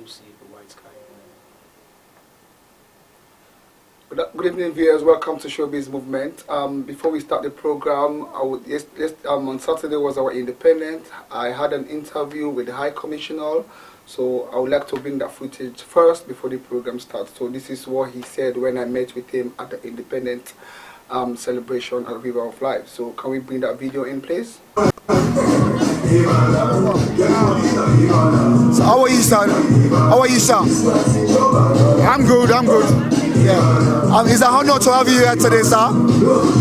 to see the white sky. Good evening, viewers. Welcome to ShowBiz Movement. Before we start the program, on Saturday was our Independent. I had an interview with the High Commissioner, so I would like to bring that footage first before the program starts. So this is what he said when I met with him at the Independent celebration at River of Life. So can we bring that video in, please? So how are you, sir? How are you, sir? I'm good, I'm good. Yeah. It's an honor to have you here today, sir.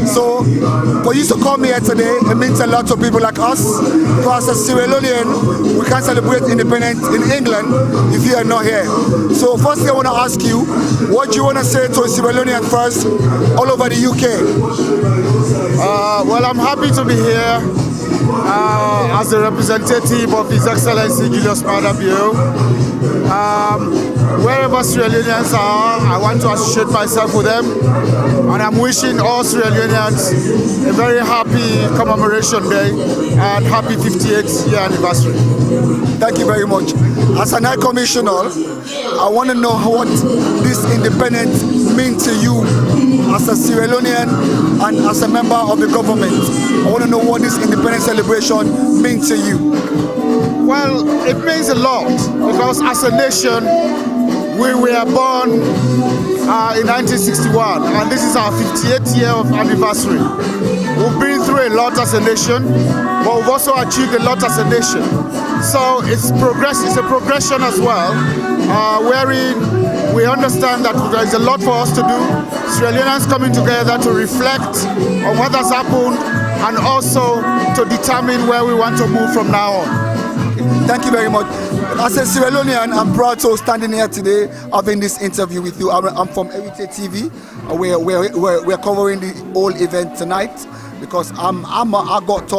So, for you to come here today, it means a lot to people like us. Because as Sierra Leonean, we can't celebrate independence in England if you are not here. So, firstly, I want to ask you, what do you want to say to Sierra Leonean first, all over the UK? Well, I'm happy to be here as a representative of His Excellency Julius Maada Bio. Wherever Sierra Leoneans are, I want to associate myself with them, and I'm wishing all Sierra Leoneans a very happy commemoration day and happy 58th year anniversary. Thank you very much. As an High Commissioner, I want to know what this independence means to you as a Sierra Leonean and as a member of the government. I want to know what this independence celebration means to you. Well, it means a lot because as a nation, we were born in 1961 and this is our 58th year of anniversary. We've been through a lot as a nation, but we've also achieved a lot as a nation. So it's a progression as well, wherein we understand that there is a lot for us to do. Sierra Leoneans coming together to reflect on what has happened and also to determine where we want to move from now on. Thank you very much. As a Sierra Leonean, I'm proud to standing here today having this interview with you. I'm from JayyTee TV. We're covering the whole event tonight because I got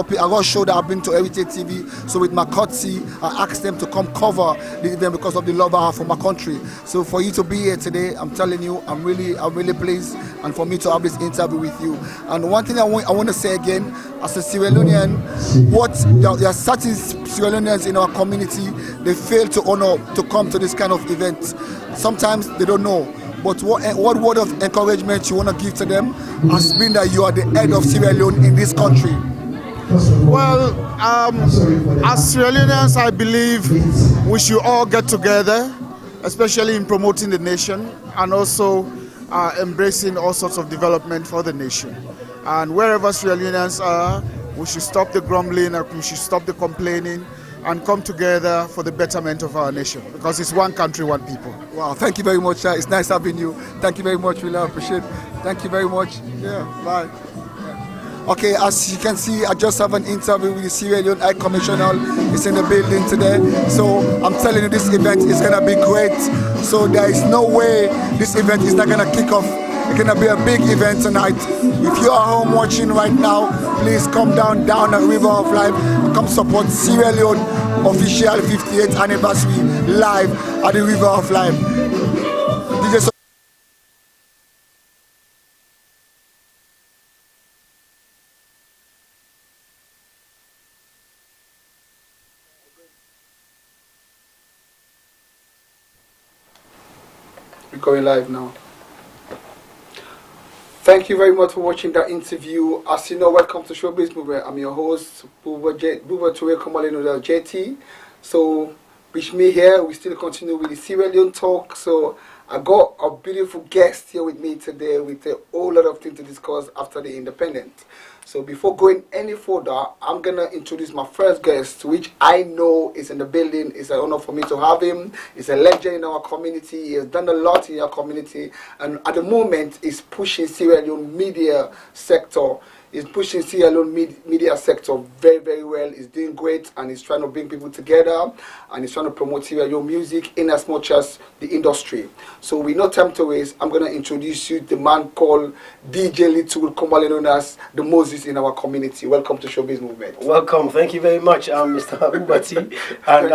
show that I bring to JayyTee TV. So with my courtesy, I asked them to come cover the event because of the love I have for my country. So for you to be here today, I'm telling you, I'm really pleased, and for me to have this interview with you. And one thing I want to say again, as a Sierra Leonean, there are certain Sierra Leoneans in our community, they fail to honor to come to this kind of event. Sometimes they don't know. But what word of encouragement you want to give to them has been that you are the head of Sierra Leone in this country? Well, as Sierra Leoneans, I believe we should all get together, especially in promoting the nation and also embracing all sorts of development for the nation. And wherever Sierra Leoneans are, we should stop the grumbling and we should stop the complaining and come together for the betterment of our nation, because it's one country, one people. Wow, thank you very much, sir. It's nice having you. Thank you very much, really appreciate it. Thank you very much. Yeah, bye. Yeah. Okay, as you can see, I just have an interview with the Sierra Leone High Commissioner. He's in the building today. So I'm telling you, this event is gonna be great. So there is no way this event is not gonna kick off. It's gonna be a big event tonight. If you are home watching right now, please come down at River of Life and come support Sierra Leone official 58th anniversary live at the River of Life. We're going live now. Thank you very much for watching that interview. As you know, welcome to ShowBiz Movement. I'm your host, Buba Turay, commonly known as JayyTee. So, with me here, we still continue with the Sierra Leone talk. So, I got a beautiful guest here with me today with a whole lot of things to discuss after the independence. So before going any further, I'm going to introduce my first guest, which I know is in the building. It's an honor for me to have him. He's a legend in our community. He has done a lot in our community. And at the moment, he's pushing Sierra Leone media sector. He's pushing Sierra Leone media sector very, very well. He's doing great, and he's trying to bring people together, and he's trying to promote Sierra Leone music in as much as the industry. So with no time to waste, I'm going to introduce you the man called DJ Little, commonly known as the Moses in our community. Welcome to ShowBiz Movement. Welcome. Thank you very much, Mr. Buba Turay. And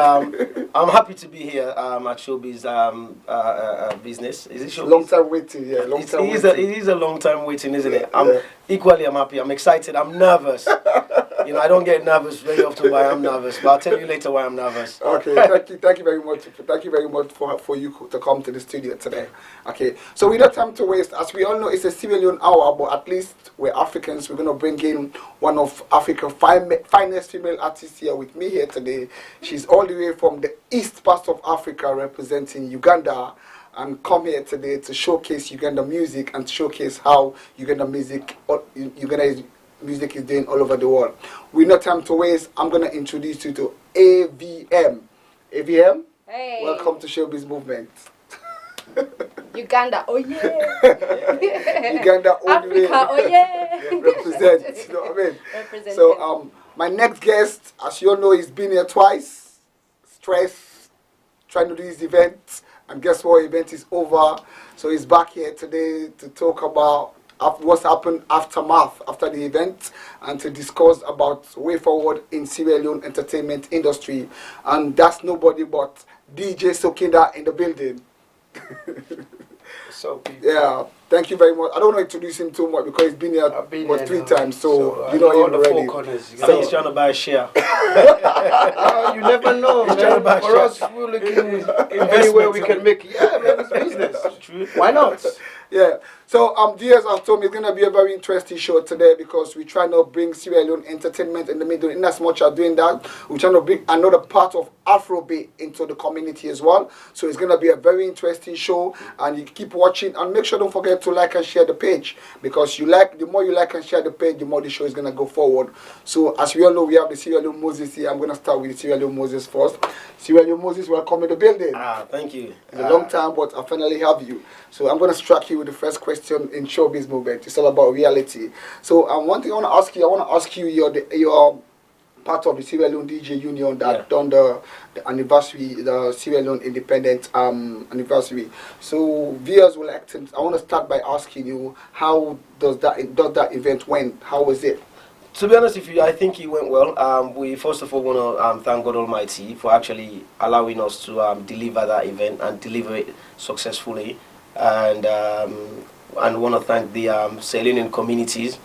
I'm happy to be here at ShowBiz business. Is it ShowBiz? Long time waiting, yeah. Long time waiting. It is a long time waiting, isn't it? I'm happy. I'm excited. I'm nervous. You know, I don't get nervous very often why I'm nervous, but I'll tell you later why I'm nervous. Okay, thank you very much. Thank you very much for you to come to the studio today. Okay, so we don't have time to waste. As we all know, it's a Sierra Leone hour, but at least we're Africans. We're gonna bring in one of Africa's finest female artists here with me here today. She's all the way from the east part of Africa, representing Uganda, and come here today to showcase Uganda music and showcase how Uganda music is doing all over the world. With no time to waste, I'm going to introduce you to AVM. AVM, hey. Welcome to ShowBiz Movement. Uganda, oh yeah. Uganda, all the way. Africa, oh yeah. Represent, you know what I mean? Representing. So, my next guest, as you all know, he's been here twice. Stress, trying to do his event. And guess what? Event is over. So he's back here today to talk about what's happened after the event, and to discuss about way forward in Sierra Leone entertainment industry. And that's nobody but DJ Sokinda in the building. So yeah, thank you very much. I don't want to introduce him too much because he's been here three times, so you know him already. So he's trying to buy a share. You never know, man. For us, we're looking anywhere we can make. Yeah, man, it's business. True. Why not? Yeah. So DS has told me it's gonna be a very interesting show today because we try to bring Sierra Leone entertainment in the middle. In as much as doing that, we're trying to bring another part of Afrobeat into the community as well. So it's gonna be a very interesting show, and you keep watching and make sure don't forget to like and share the page, because the more you like and share the page, the more the show is gonna go forward. So as we all know, we have the Sierra Leone Moses here. I'm gonna start with the Sierra Leone Moses first. Sierra Leone Moses, welcome to the building. Thank you. It's a long time, but I finally have you. So I'm going to strike you with the first question in showbiz movement. It's all about reality. So one thing I want to ask you, you're part of the Sierra Leone DJ Union that done the anniversary, the Sierra Leone independent anniversary. So viewers will like to, I want to start by asking you, how does that event went? How was it? To be honest with you, I think it went well. We first of all want to thank God Almighty for actually allowing us to deliver that event and deliver it successfully. And want to thank the Sierra Leonean communities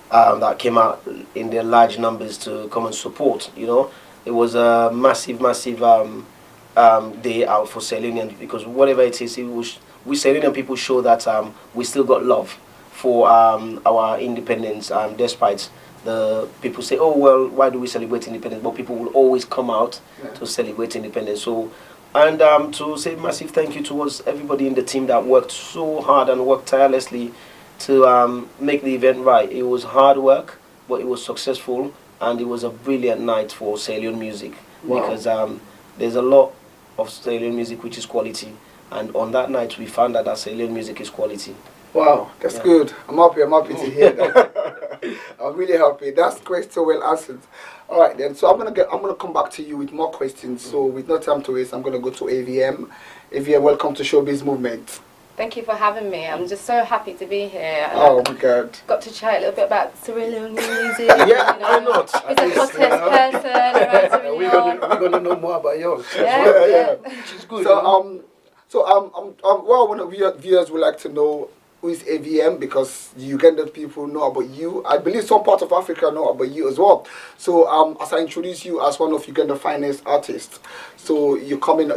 that came out in their large numbers to come and support. You know, it was a massive day out for Sierra Leoneans, because whatever it is, we Sierra Leonean people show that we still got love for our independence, despite the people say, oh well, why do we celebrate independence? But people will always come out to celebrate independence. So, and to say massive thank you towards everybody in the team that worked so hard and worked tirelessly to make the event right. It was hard work, but it was successful, and it was a brilliant night for Sierra Leone music. Wow. Because there's a lot of Sierra Leone music which is quality, and on that night we found that Sierra Leone music is quality. Wow, that's good. I'm happy to hear that. I'm really happy. That's great, so well answered. All right then. So I'm gonna come back to you with more questions. So with no time to waste, I'm gonna go to AVM. AVM, welcome to ShowBiz Movement. Thank you for having me. I'm just so happy to be here. Oh my God. Got to chat a little bit about Sierra Leone music. Yeah, why not? He's a hottest person around Sierra Leone. We're gonna know more about yours. Yeah. Which is good. What one of your viewers would like to know, who is AVM, because the Ugandan people know about you. I believe some part of Africa know about you as well. So as I introduce you as one of Uganda's finest artists, so you're not coming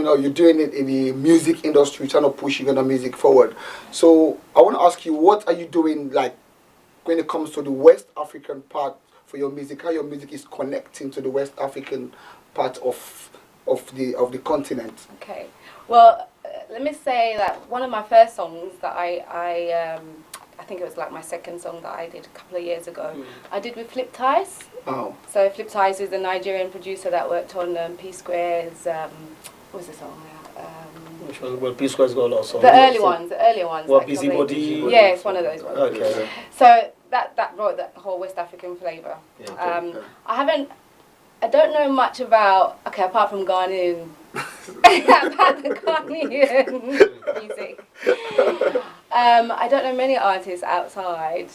out, you're doing it in the music industry, trying to push Uganda music forward. So I want to ask you, what are you doing, like, when it comes to the West African part for your music? How your music is connecting to the West African part of the continent? Okay. Well, let me say that one of my first songs that I think it was like my second song that I did a couple of years ago, I did with Flip Ties. Oh. So Flip Ties is a Nigerian producer that worked on P Square's, what was the song? Which one? Well, P Square's got a lot of songs. The early ones. What, Busybody? Yeah, it's one of those ones. Okay. So that brought that whole West African flavour. Yeah, I don't know much about, apart from Ghanaian, about the Ghanaian music. I don't know many artists outside,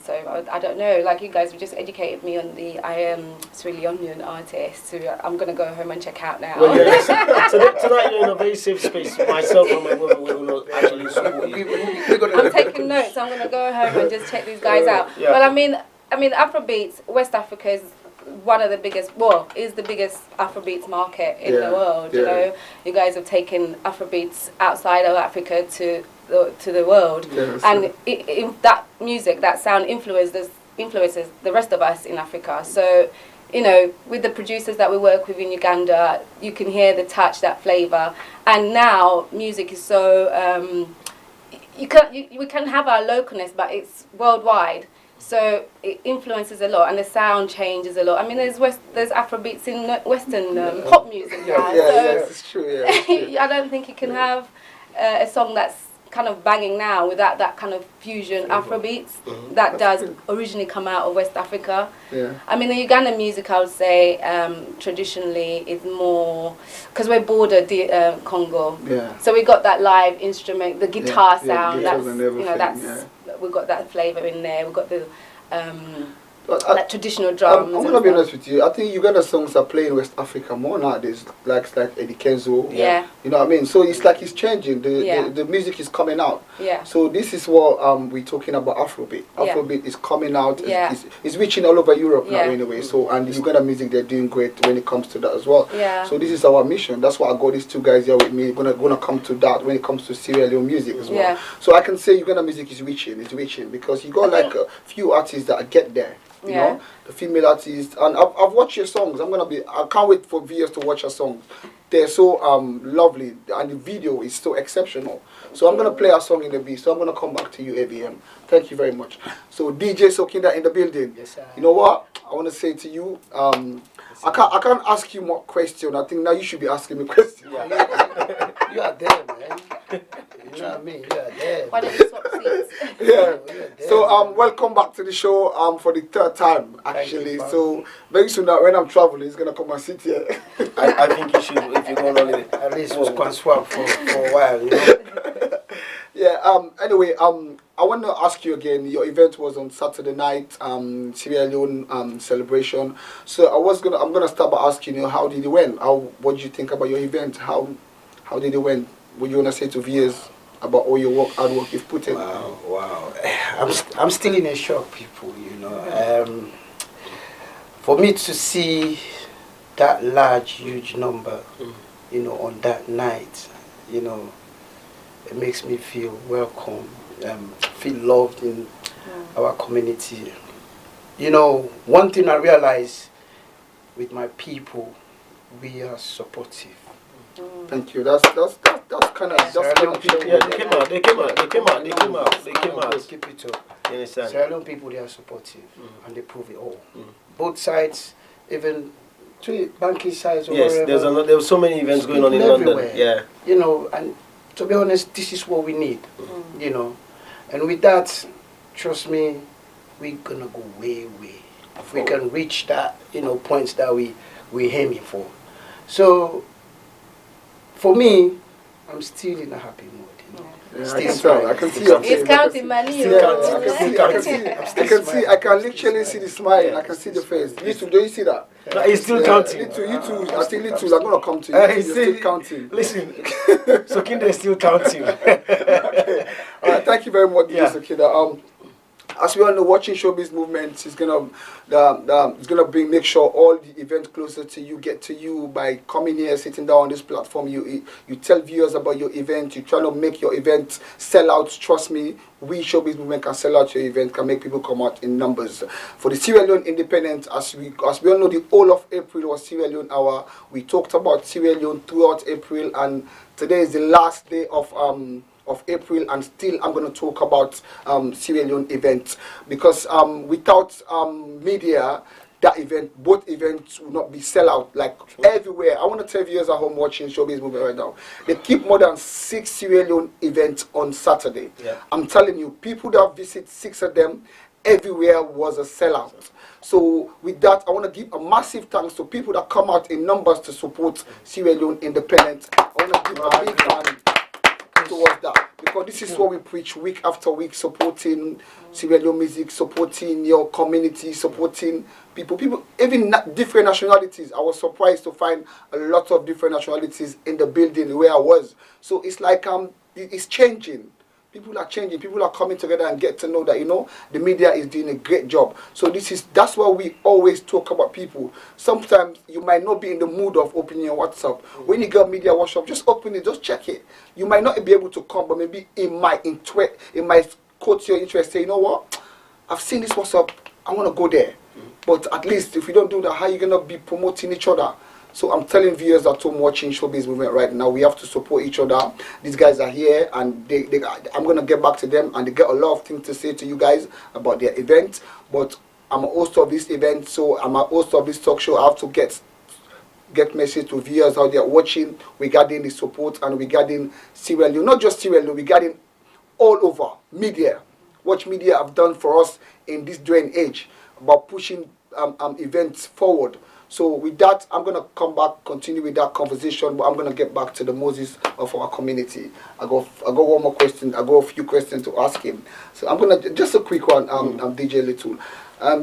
so I don't know. Like, you guys have just educated me on the Sierra Leonean artists, who I'm going to go home and check out now. Well, yes. Tonight you're in a very safe space. Myself and my brother will actually support you. I'm taking notes. I'm going to go home and just check these guys out. Yeah. Well, I mean, I mean, Afrobeats, West Africa is one of the biggest, well, is the biggest Afrobeats market in the world. You know, you guys have taken Afrobeats outside of Africa to the world, and that music, that sound influences the rest of us in Africa. So, you know, with the producers that we work with in Uganda, you can hear the touch, that flavor, and now music is so we can have our localness, but it's worldwide. So it influences a lot, and the sound changes a lot. I mean, there's Afrobeats in Western pop music now. Yes, it's true. Yeah, it's true. I don't think you can have a song that's kind of banging now without that kind of fusion Afrobeats that does originally come out of West Africa. I mean, the Ugandan music, I would say, traditionally is more, because we're border Congo, so we got that live instrument, the guitar sound. That's, you know, we've got that flavour in there. We've got the like traditional drums. I'm gonna be honest with you. I think Uganda songs are playing in West Africa more nowadays, like Eddie Kenzo. You know what I mean? So it's like it's changing. The music is coming out. So this is what we're talking about. Afrobeat. Afrobeat is coming out. It's reaching all over Europe now anyway. So and the Uganda music, they're doing great when it comes to that as well. So this is our mission. That's why I got these two guys here with me. Gonna come to that when it comes to Sierra Leone music as well. So I can say Uganda music is reaching. It's reaching because you got like a few artists that get there. You know, the female artists, and I've watched your songs. I can't wait for viewers to watch your songs. They're so lovely, and the video is so exceptional. So I'm gonna play a song in the beat. So I'm gonna come back to you, ABM. Thank you very much. So DJ Sokinda in the building. Yes, sir. You know what? I want to say to you, I can't ask you more questions. I think now you should be asking me questions. You are there, man. You know what I mean? You are there. Why don't you swap seats? So welcome back to the show for the third time actually. So very soon now when I'm traveling, he's gonna come and sit here. I think you should, if you're going on holiday. At least we can swap for a while, you know. Anyway, I want to ask you again. Your event was on Saturday night, Sierra Leone celebration. So I'm gonna start by asking you, how did it went? What did you think about your event? How did it went? What you wanna say to viewers about all your hard work you've put in? Wow. I'm still in a shock, people. You know, for me to see that large, huge number, you know, on that night, you know, it makes me feel welcome, feel loved in our community. You know, one thing I realize with my people, we are supportive. Thank you. That's kind of people. Yeah, they came out. Keep it up. You understand? Sierra Leone people, they are supportive, and they prove it all. Both sides, even to banking sides. Or yes, wherever, there was so many events going on in London. Yeah, you know, and to be honest, this is what we need. You know, and with that, trust me, we're gonna go way. If we can reach that, you know, points that we're aiming for. So, for me, I'm still in a happy mood. You know? I can see. It's counting money. I can literally see the smile. I can see the face. You too, do you see that? No, he's still counting. You too. I still I'm gonna come to you. He's still counting. Listen, Sokinda is still counting. Okay. All right. Thank you very much, Sokinda. As we all know, watching ShowBiz movement is gonna make sure all the events closer to you get to you by coming here, sitting down on this platform. You tell viewers about your event. You try to make your event sell out. Trust me, we ShowBiz movement can sell out your event, can make people come out in numbers. For the Sierra Leone Independence, as we all know, the whole of April was Sierra Leone Hour. We talked about Sierra Leone throughout April, and today is the last day of April, and still I'm going to talk about Sierra Leone event, because without media, both events will not be sell out like everywhere. I want to tell viewers at home watching ShowBiz movement right now, they keep more than 6 Sierra Leone events on Saturday. I'm telling you, people that visit 6 of them, everywhere was a sellout. So with that, I want to give a massive thanks to people that come out in numbers to support Sierra Leone Independence. I want to give a big hand towards that, because this is what we preach week after week, supporting Sierra Leone music, supporting your community, supporting people, even different nationalities. I was surprised to find a lot of different nationalities in the building where I was. So it's like it's changing. People are changing. People are coming together and get to know that, you know, the media is doing a great job. So that's why we always talk about people. Sometimes you might not be in the mood of opening your WhatsApp. When you get media workshop, just open it, just check it. You might not be able to come, but maybe it might quote your interest. Say, you know what? I've seen this WhatsApp. I want to go there. But at least if you don't do that, how are you going to be promoting each other? So I'm telling viewers at home watching Showbiz Movement right now, we have to support each other. These guys are here, and I'm going to get back to them, and they get a lot of things to say to you guys about their event. But I'm a host of this event, so I'm a host of this talk show. I have to get message to viewers how they are watching regarding the support and regarding Sierra Leone. Not just Sierra Leone, regarding all over media. What media have done for us in this day and age about pushing events forward. So with that, I'm going to come back, continue with that conversation, but I'm going to get back to the Moses of our community. I got one more question. I got a few questions to ask him. So I'm going to, just a quick one, DJ Little.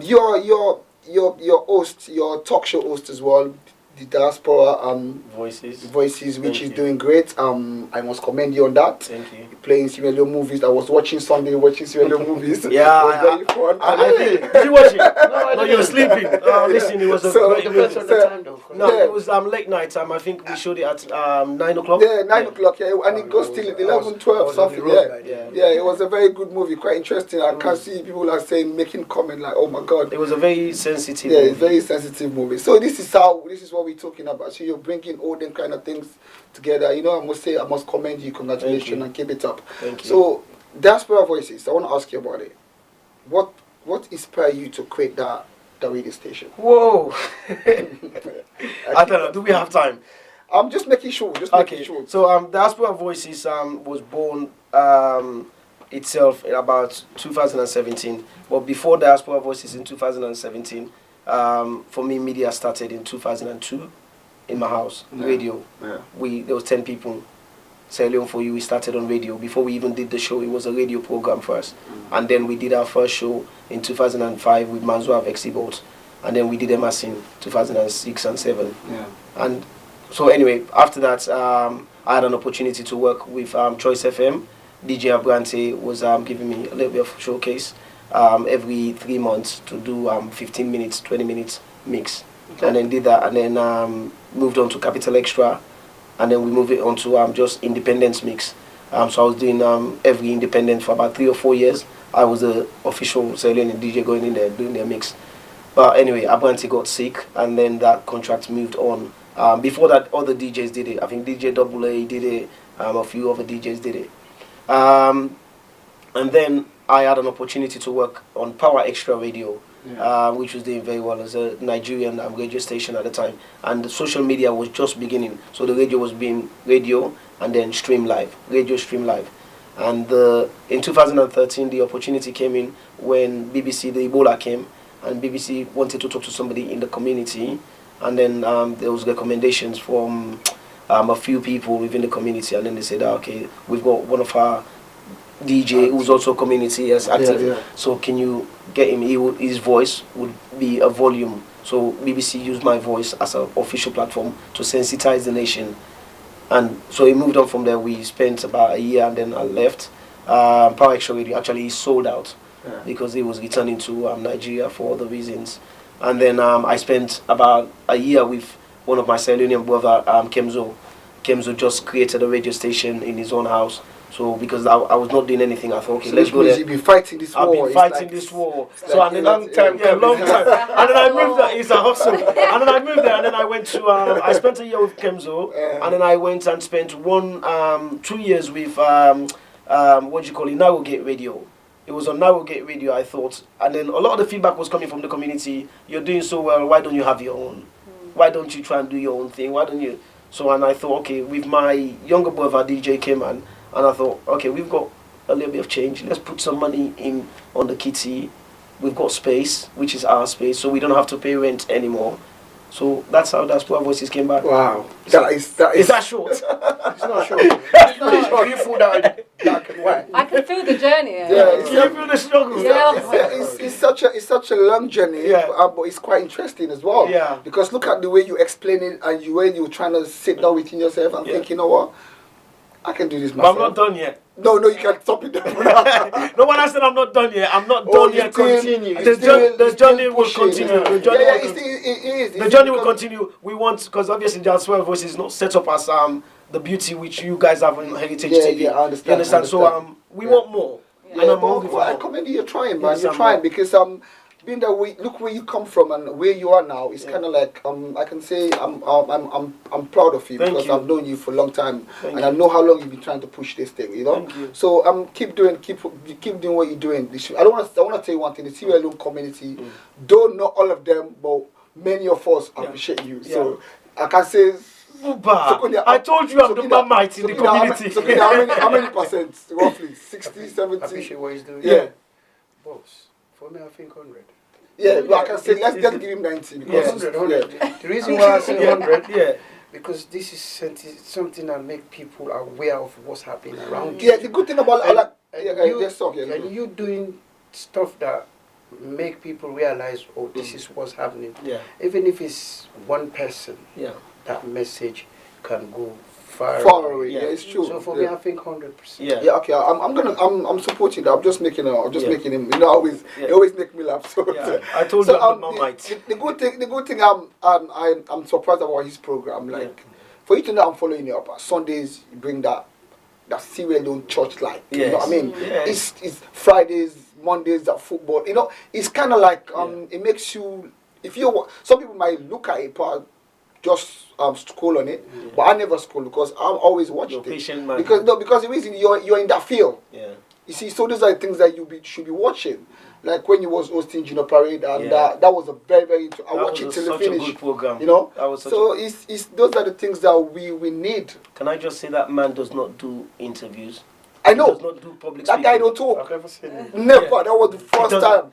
Your host, your talk show host as well, the Diaspora Voices, which is doing great. I must commend you on that. Thank you. You're playing Sierra Leone movies. I was watching Sunday, Sierra Leone movies. Yeah, it was very fun. I think, did you watch it? No, you were sleeping. Listen, it was a great movie. It was late night time. I think we showed it at 9 o'clock. Yeah, 9 o'clock. Yeah, and it goes till 11, 12, something. Yeah, it was a very good movie, quite interesting. I can see people are making comment like, "Oh my God!" It was a very sensitive. Yeah, movie. it's very sensitive movie. So this is what we're talking about. So you're bringing all them kind of things together. You know, I must commend you. Congratulations and keep it up. Thank you. So Diaspora Voices, I want to ask you about it. What inspired you to create the radio station? Whoa! I don't know. Do we have time? I'm just making sure. Making sure. So Diaspora Voices was born itself in about 2017. But before Diaspora Voices in 2017, for me, media started in 2002 in my house, radio. Yeah. There was 10 people. Sierra Leone for You, we started on radio. Before we even did the show, it was a radio program first. And then we did our first show in 2005 with Manzua Vexibot. And then we did MS in 2006 and 7. Yeah. And so anyway, after that, I had an opportunity to work with Choice FM. DJ Abrante was giving me a little bit of showcase every 3 months to do 15 minutes, 20 minutes mix. Okay. And then did that, and then moved on to Capital Extra, and then we moved it on to just Independence mix. So I was doing every Independent for about 3 or 4 years. I was the official Sierra Leone DJ going in there doing their mix. But anyway, Abrante got sick, and then that contract moved on. Before that, other DJs did it. I think DJ AA did it. A few other DJs did it. And then I had an opportunity to work on Power Extra Radio, which was doing very well as a Nigerian radio station at the time. And the social media was just beginning. So the radio was being radio and then stream live, radio stream live. And in 2013, the opportunity came in when BBC, the Ebola came, and BBC wanted to talk to somebody in the community. And then there was recommendations from a few people within the community, and then they said, okay, we've got one of our DJ who's also community as active, so can you get him? His voice would be a volume. So BBC used my voice as an official platform to sensitize the nation, and so it moved on from there. We spent about a year, and then I left. Power Extra Radio actually sold out because it was returning to Nigeria for other reasons. And then I spent about a year with one of my Sierra Leonean brother, Kemzo. Kemzo just created a radio station in his own house. So because I was not doing anything, I thought, okay, let's go there. You've been fighting this war. I've been fighting this war. So and then long time. And then I moved there. It's a hustle. And then I moved there, and then I went to. I spent a year with Kemzo, and then I went and spent 2 years with what do you call it, Narrowgate Radio. It was on Narrowgate Radio, I thought, and then a lot of the feedback was coming from the community. You're doing so well. Why don't you have your own? Why don't you try and do your own thing? Why don't you? So and I thought, okay, with my younger brother DJ Keman. And I thought, okay, we've got a little bit of change. Let's put some money in on the kitty. We've got space, which is our space, so we don't have to pay rent anymore. So that's how Diaspora Voices came back. Wow, that is that short? It's not short. It's not short. You feel that and white. I can feel the journey. Yeah, you feel the struggle. Yeah. It's such a long journey. Yeah. But it's quite interesting as well. Yeah. Because look at the way you explain it and the way you're trying to sit down within yourself and think, you know what? I can do this But myself. I'm not done yet. No, you can't stop it. No, when I said I'm not done yet, I'm not done yet. The journey will continue. The journey will continue. The journey will continue. We want, because obviously Jazz 12 Voices is not set up as the beauty which you guys have on Heritage TV. Yeah, I understand. You understand? So we want more. Yeah, I commend you. You're trying, man. You're trying because being that way, look where you come from and where you are now. It's kind of like I can say I'm proud of you because I've known you for a long time and I know how long you've been trying to push this thing. You know. So keep doing what you're doing. I want to tell you one thing. The Sierra Leone community, don't know all of them, but many of us appreciate you. So I can say. Buba, I told you I'm the Mamite in the community. How many percent? Roughly 60, 70? I appreciate what he's doing. Yeah. Boss, for me, I think 100. Yeah, like I said, let's just give him 90. Because 100. The reason why I say 100, because this is something that make people aware of what's happening around you. Yeah, the good thing about you doing stuff that make people realize, oh, this is what's happening. Yeah. Even if it's one person. Yeah. That message can go far away. Yeah, it's true. So for me, I think 100%. Yeah. Okay. I'm supporting that. I'm just making him. You know, he always make me laugh. So I told you I'm the Mamite. The good thing I'm surprised about his program. Like for you to know, I'm following you up. Sundays you bring that Sierra Leone church life. You know what I mean? It's Fridays, Mondays that football. You know, it's kind of like it makes you. If you some people might look at it, but just scroll on it, but I never scroll because I'm always watching it. Patient man. Because the reason you're in that field. Yeah. You see, so those are the things that should be watching. Like when you was hosting Junior Parade, and that was a very very. I watched it till the finish. A good program. You know. That was it's those are the things that we need. Can I just say that man does not do interviews? I know. He does not do public speaking. That guy don't talk. I've never seen him. Never. That was the first time.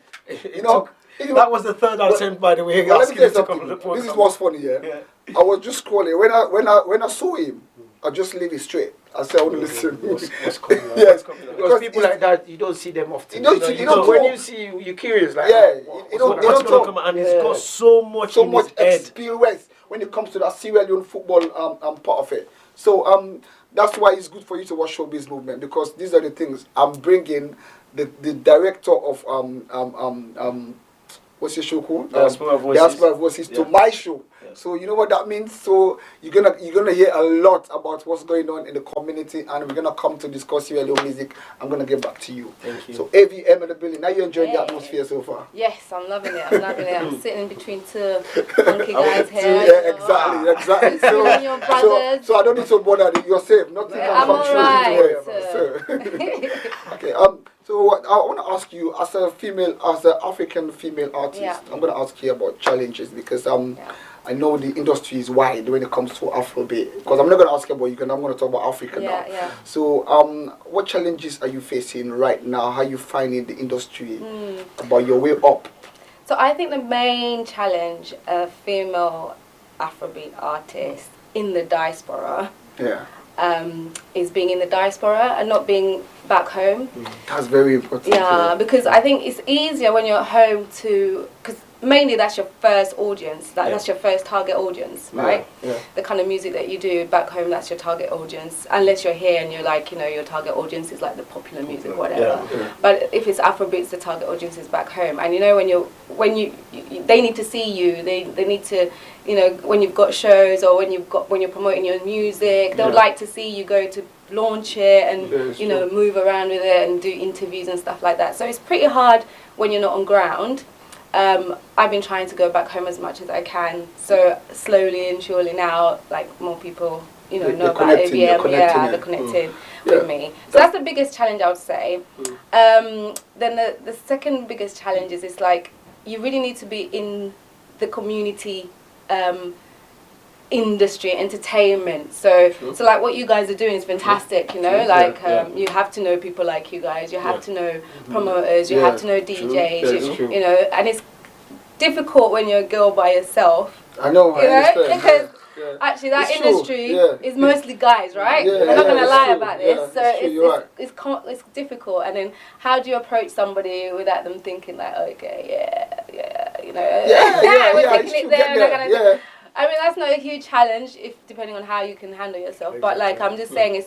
You know. That was the third attempt, by the way. Let me tell you something. This is what's funny, yeah. I was just scrolling. When I saw him, I just leave it straight. I said, I want to listen. What's coming on? Yes. Because people like that, you don't see them often. You don't when you see, you're curious. Like, you don't talk. And he's got so much experience when it comes to that Sierra Leone football part of it. So that's why it's good for you to watch Showbiz Movement, because these are the things I'm bringing. The director of what's your show called? Diaspora Voices to my show. Yeah. So you know what that means. So you're gonna hear a lot about what's going on in the community, and we're gonna come to discuss Sierra Leone music. I'm gonna get back to you. Thank you. So AVM in the building. Now you're enjoying the atmosphere so far. Yes, I'm loving it. I'm sitting in between two funky guys here. Yeah, exactly. So I don't need to bother you. You're safe. Nothing can come right. Okay. So what I want to ask you, as an African female artist, I'm going to ask you about challenges, because I know the industry is wide when it comes to Afrobeat. Because I'm not going to ask you about Uganda, I'm going to talk about Africa now. Yeah. So what challenges are you facing right now? How are you finding the industry about your way up? So I think the main challenge of female Afrobeat artists in the diaspora is being in the diaspora and not being back home. That's very important. Yeah, because I think it's easier when you're at home because mainly that's your first audience, that's your first target audience, right? Yeah. The kind of music that you do back home, that's your target audience, unless you're here and you're like, your target audience is like the popular music, whatever. But if it's Afrobeats, the target audience is back home, and when you they need to see you, they need to, when you've got shows or when you're promoting your music, they'd like to see you go to launch it and move around with it and do interviews and stuff like that. So it's pretty hard when you're not on ground. I've been trying to go back home as much as I can, so slowly and surely now, like, more people know about AVM, they're connected with me. So that's the biggest challenge, I would say. Then the second biggest challenge is like, you really need to be in the community industry, entertainment. So like what you guys are doing is fantastic, you have to know people like you guys, you have to know promoters, you have to know DJs, and it's difficult when you're a girl by yourself. I know, because actually that industry is mostly guys, right? I'm not going to lie about this. So it's difficult. And then how do you approach somebody without them thinking like, okay, we're taking it there. I mean, that's not a huge challenge depending on how you can handle yourself. But like I'm just saying,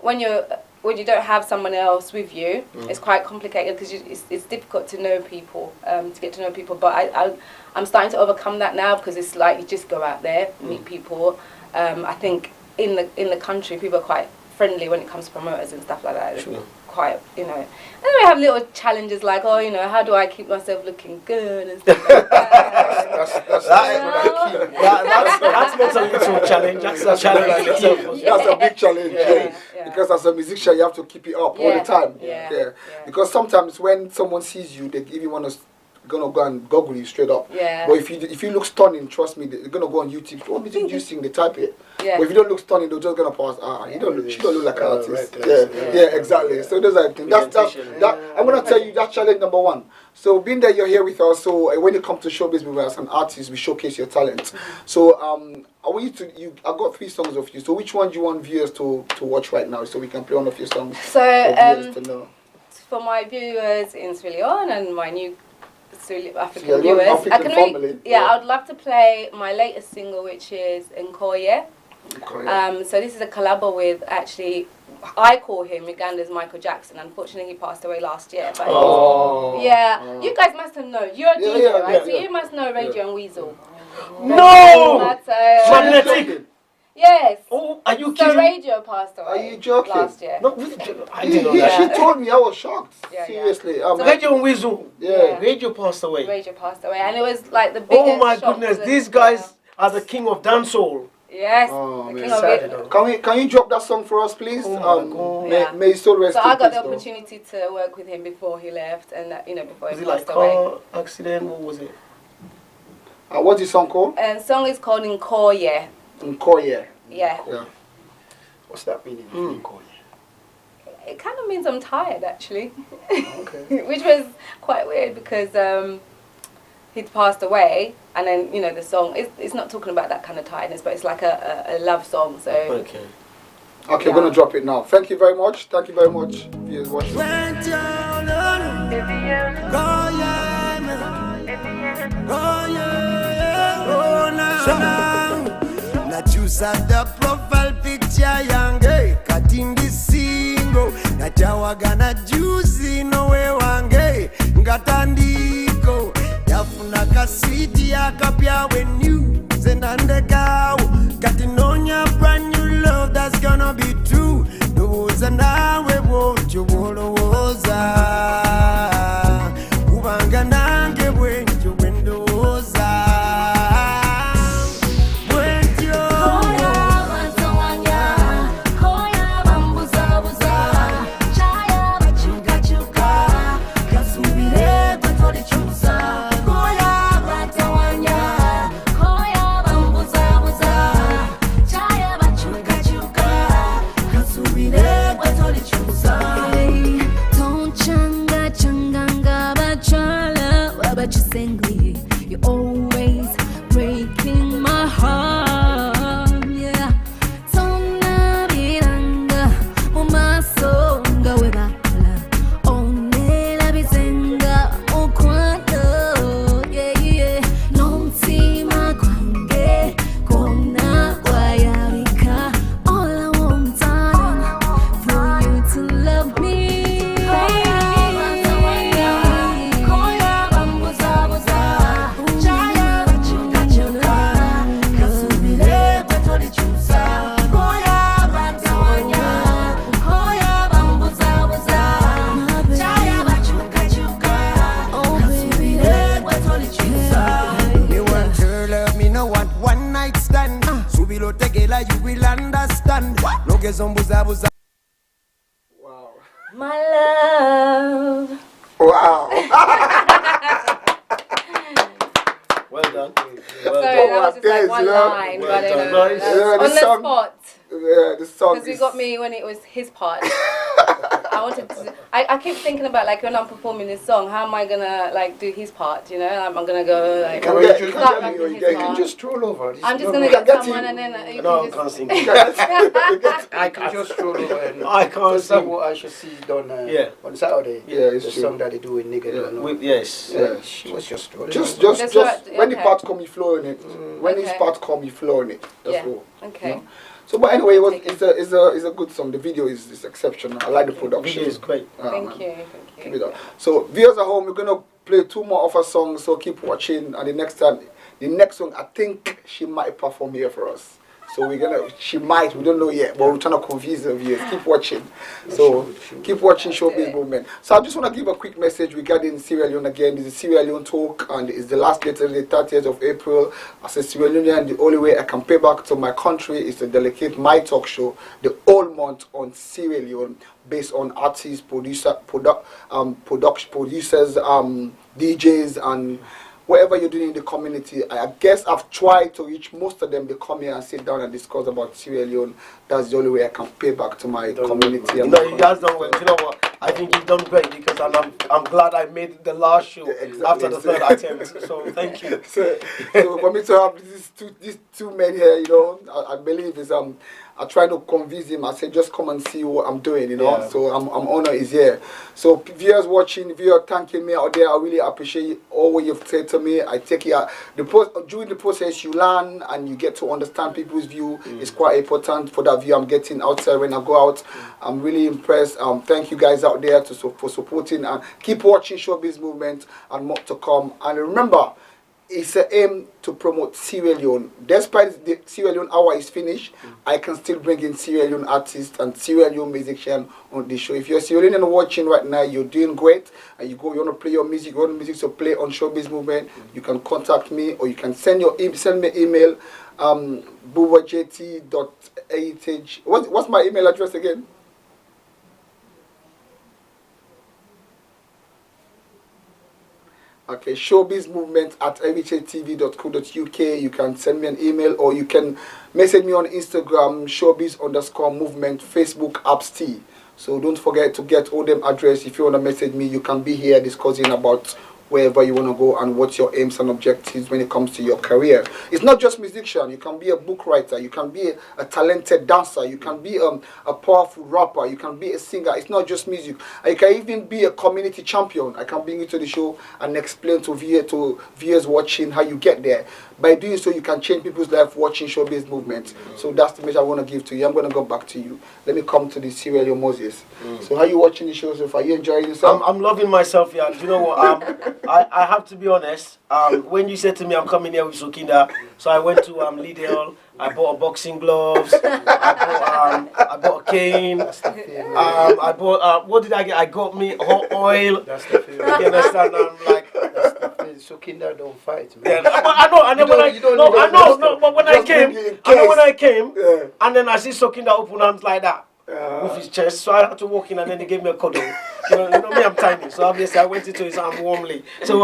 when you don't have someone else with you, it's quite complicated because it's difficult to know people, to get to know people. But I'm starting to overcome that now because it's like you just go out there, meet people. I think in the country, people are quite friendly when it comes to promoters and stuff like that. Sure. Quite, you know. And then we have little challenges like, oh, you know, how do I keep myself looking good and stuff like that. That's not a little challenge. That's a challenge in itself. That's a big challenge. Yeah. Because as a musician, you have to keep it up all the time. Yeah. Because sometimes when someone sees you, they even want to go and Google you straight up. Yeah. But if you look stunning, trust me, they're gonna go on YouTube. What music do you sing? They type it. Yeah. But if you don't look stunning, they're just gonna pass. She don't look like an artist. Right. Yeah, exactly. So those are things. That I'm gonna tell you that's challenge number one. So being that you're here with us, so when it comes to showbiz movie as an artist, we showcase your talent. So I want I got 3 songs of you. So which one do you want viewers to watch right now, so we can play one of your songs? So for viewers to know. for my viewers in Sierra Leone and my new African Sierra Leone, viewers, African family. I would love to play my latest single, which is Nkoye. So this is a collabo with, actually, I call him Uganda's Michael Jackson. Unfortunately, he passed away last year. But you guys must have known. You're a DJ, right? So you must know Radio and Weasel. No! Magnetic! Yes. Oh, are you So kidding? Radio passed away. Are you joking? Last year. No, I didn't know that. She told me, I was shocked. Yeah. Seriously. Radio and Weasel. Yeah. Radio passed away. Radio passed away, and it was like the biggest. Oh my shock goodness, to the- these guys are the king of dancehall. Yes. Oh, the man. king of Sad, it. though. Can you drop that song for us, please? Oh my God. May his soul rest So in I got peace, the though. opportunity to work with him before he left, and before Was he it like passed away. car accident? What was it? What's the song called? And the song is called Nkoye. Nkoye. Yeah. What's that meaning? It kind of means I'm tired, actually. Okay. Which was quite weird because he'd passed away, and then the song it's not talking about that kind of tiredness, but it's like a love song. So Okay. Okay, we're gonna drop it now. Thank you very much. Thank you very much. Viewers watching. Nachusa the profile picture yange katindi singo nachawagana juzi nowe wange ngatandiko yafuna kaswiti yakapya when you zenandegao katinonya brand new love that's gonna be true ndowoza nawe bwotyo bwolowooza kubanga nange bwentyo bwendowooza. You're always breaking my heart, yeah. Tona biranga, umasonga webala, onela bizenga, ukwano, yeah. Nontima kwange, kona wayarika. All I want, darling, for you to love me. You will understand. No get some buza. Wow. my love. Wow. Well done. Sorry, that was just like one Well line, done. but I don't Nice. know. Yeah, On this the song- spot. Yeah, the song Because he is... got me when it was his part. I wanted to. I keep thinking about like when I'm performing this song, how am I gonna like do his part? You know, I'm gonna go like. You can just stroll over. I'm just gonna get someone and then you No, I can can't just. sing. I can just stroll over and I can't see sing. what I should see done on Saturday. Yeah, it's the true. song that they do with nigga. Yes. Yeah. She was just strolling. Just That's right, when the okay. part come, you flow in it. When his Okay. part come, you flow in it. That's Yeah. all. Okay. You know? So, but anyway, Take it's a good song. The video is exceptional. I like the production. Video is great. Thank you. Keep Thank it you. up. So, viewers at home, we're gonna play 2 more of her songs. So keep watching, and the next song, I think she might perform here for us. So she might, we don't know yet, but we're trying to confuse the viewers. Keep watching. So keep watching Showbiz Movement. So I just want to give a quick message regarding Sierra Leone again. This is Sierra Leone Talk, and it's the last day till the 30th of April. As a Sierra Leonean, the only way I can pay back to my country is to delegate my talk show the whole month on Sierra Leone, based on artists, producers, DJs, and whatever you're doing in the community. I guess I've tried to reach most of them. They come here and sit down and discuss about Sierra Leone. That's the only way I can pay back to my community. You know, you guys done well. You know what? I think you've done great, because I'm glad I made the last show after the third attempt. So thank you. So for me to have these two men here, you know, I believe is I try to convince him. I say, just come and see what I'm doing, you know. Yeah. So I'm honored he's here. So viewers watching, viewers thanking me out there, I really appreciate all what you've said to me. I take it during the process, you learn and you get to understand people's view. It's quite important for that view I'm getting outside when I go out. I'm really impressed. Thank you guys out there for supporting, and keep watching Showbiz Movement and more to come. And remember, it's an aim to promote Sierra Leone. Despite the Sierra Leone hour is finished, I can still bring in Sierra Leone artists and Sierra Leone musicians on the show. If you're Sierra Leonean watching right now, you're doing great, and you want to play your music, you want music to play on Showbiz Movement, you can contact me, or you can send me an email, bubajt.eth. What's my email address again? Okay, showbizmovement@eritretv.co.uk. You can send me an email, or you can message me on Instagram, showbiz_movement, Facebook, Apps. So don't forget to get all them address. If you want to message me, you can be here discussing about wherever you want to go and what your aims and objectives when it comes to your career. It's not just musician. You can be a book writer. You can be a talented dancer. You can be a powerful rapper. You can be a singer. It's not just music. You can even be a community champion. I can bring you to the show and explain to viewers watching how you get there. By doing so, you can change people's life watching Showbiz Movement. So that's the message I want to give to you. I'm going to go back to you. Let me come to the Sierra Leone Moses. So how are you watching the show so far? Are you enjoying yourself? I'm loving myself, yeah. You know what? I have to be honest. When you said to me I'm coming here with Sokinda, so I went to Lidl. I bought boxing gloves. I bought a cane. I bought what did I get? I got me hot oil. That's the feeling. You understand? I'm like, so kinder don't fight, man. yeah, I know. And then but when I came, Yeah. and then I see Sokinda open arms like that. With his chest, so I had to walk in, and then he gave me a cuddle. You know me, I'm tiny, so obviously I went into his arm warmly. So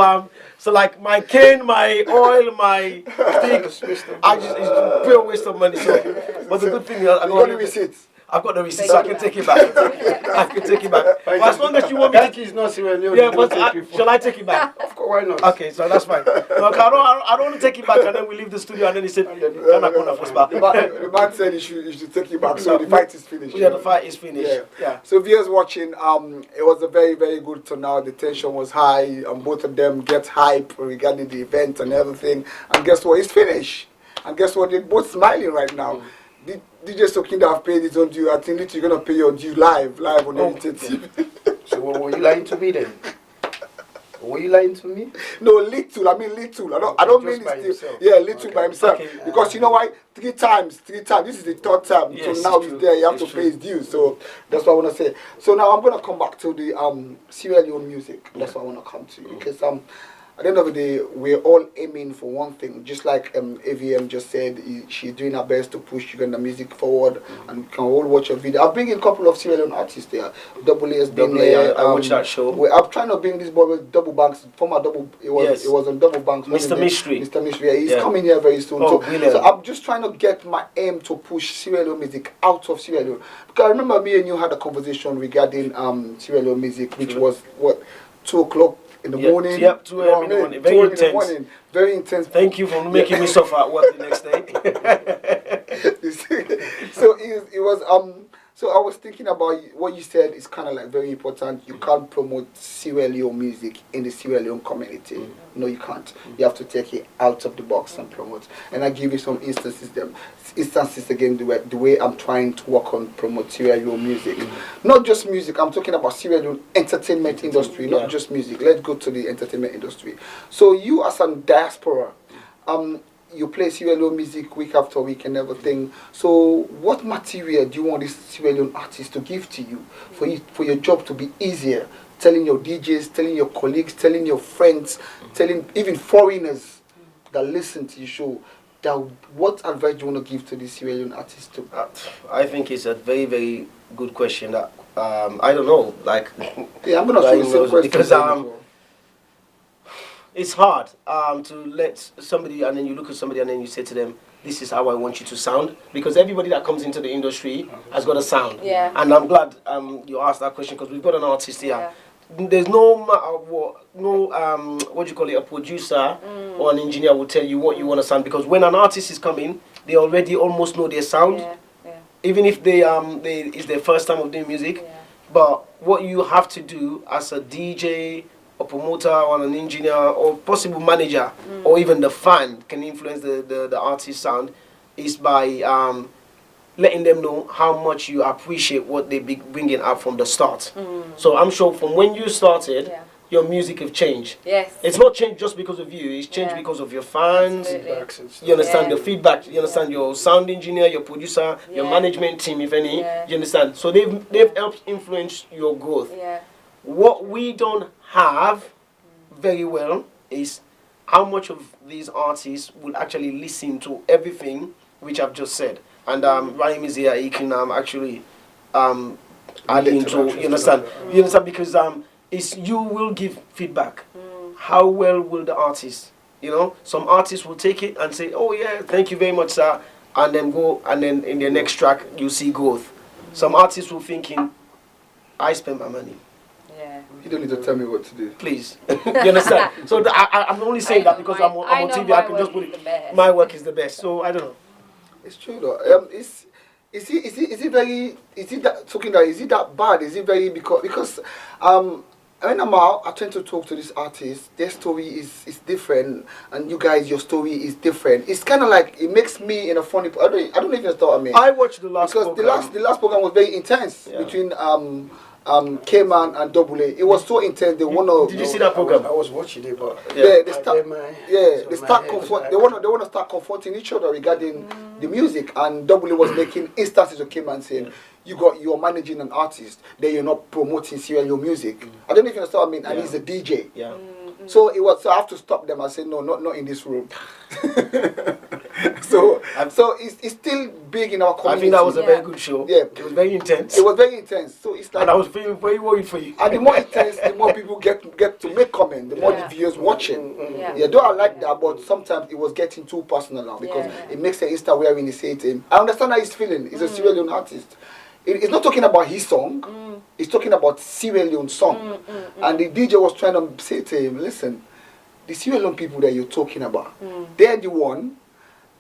like my cane, my oil, my stick, it's a pure waste of money. So, but the good thing is, I got the receipts. I've got the receipt, so I can take it back. I can take it back. But as long as you want me That is not Sierra Leone. yeah, but shall I take it back? Of course, why not? Okay, so that's fine. No, I don't want to take it back, and then we leave the studio, and then he said, The man said you should take it back, so the fight is finished. yeah, the fight is finished. Yeah. So viewers watching, it was a very, very good turnout. The tension was high, and both of them get hype regarding the event and everything. And guess what? It's finished. And guess what? They're both smiling right now. DJ Sokinda have paid his own due. I think you're gonna pay your due live on the TV. So were you lying to me then? Were you lying to me? No, little. I mean little. I don't mean it's still. Yeah, little by himself. Okay. Because you know why? Three times. This is the third time. Yes, so now he's there. You have to pay his due. So that's what I want to say. So now I'm gonna come back to the Sierra Leone music. That's what I want to come to, because at the end of the day, we're all aiming for one thing. Just like AVM just said, she's doing her best to push Uganda music forward, and we can all watch a video. I'll bring in a couple of Sierra Leone artists there. Double A has been there. I watched that show. I'm trying to bring this boy with Double Banks, former Double. It was on Double Banks. Mr. Mystery. Mr. Mystery. Yeah, he's coming here very soon. So I'm just trying to get my aim to push Sierra Leone music out of Sierra Leone. Because I remember me and you had a conversation regarding Sierra Leone music, which was what 2 o'clock. In the morning. Yep, 2 a.m. in the morning. Very intense. Very intense. Thank you for making me suffer at work the next day. So it was so I was thinking about what you said is kind of like very important. You can't promote Sierra Leone music in the Sierra Leone community. No, you can't. You have to take it out of the box and promote. And I give you some instances again the way I'm trying to work on promote Sierra Leone music. Not just music, I'm talking about Sierra Leone entertainment industry, not just music. Let's go to the entertainment industry. So you as a diaspora, you play Sierra Leone music week after week and everything. So what material do you want this Sierra Leone artist to give to you for your job to be easier? Telling your DJs, telling your colleagues, telling your friends, telling even foreigners that listen to your show, that what advice do you want to give to this Sierra Leone artist too? I think it's a very, very good question that I don't know, like I'm gonna ask you the same question because it's hard to let somebody, and then you look at somebody and then you say to them, this is how I want you to sound, because everybody that comes into the industry has got a sound. Yeah. And I'm glad you asked that question, because we've got an artist here. Yeah. There's no matter what, what do you call it, a producer or an engineer will tell you what you want to sound, because when an artist is coming, they already almost know their sound. Yeah. Yeah. Even if it's their first time of doing music. Yeah. But what you have to do as a DJ, a promoter, or an engineer, or possible manager, or even the fan can influence the artist's sound, is by letting them know how much you appreciate what they be bringing up from the start. So I'm sure from when you started, your music have changed. Yes. It's not changed just because of you. It's changed because of your fans. You understand the feedback. You understand your sound engineer, your producer, your management team, if any. You understand? So they've helped influence your growth. Yeah. What we don't have very well is how much of these artists will actually listen to everything which I've just said. And Raheem is here, he can actually add into, you understand? You understand? Because you will give feedback. How well will the artist, you know? Some artists will take it and say, oh yeah, thank you very much, sir, and then go, and then in the next track, you see growth. Some artists will thinking, I spend my money. Yeah. You don't need to tell me what to do. Please. You understand? So I'm only saying that because I'm on TV, I can just put it. My work is the best. So I don't know. It's true though. Is it that bad? Is it very because when I'm out, I tend to talk to these artists. Their story is different, and you guys, your story is different. It's kind of like it makes me in a funny. I don't even know what I mean. I watched the last because program. the last program was very intense between K-Man and Double A. It was so intense. They Did you see that program? I was watching it, but they want to start confronting each other regarding the music. And Double A was making instances of K-Man saying, you're managing an artist, then you're not promoting Sierra Leone music. I don't know if you understand what I mean. And he's a DJ. Yeah. So I have to stop them and say, no, not in this room. So it's still big in our community. I think that was a very good show. Yeah. It was very intense. It was very intense. So it's like, and I was feeling very worried for you. And the more intense, the more people get to make comment, the more the viewers watching. Though I like that, but sometimes it was getting too personal now because it makes an Insta wearing the same thing. I understand how he's feeling. He's a Sierra Leone artist. It's not talking about his song. It's talking about Sierra Leone song. And the DJ was trying to say to him, listen, the Sierra Leone people that you're talking about, they're the one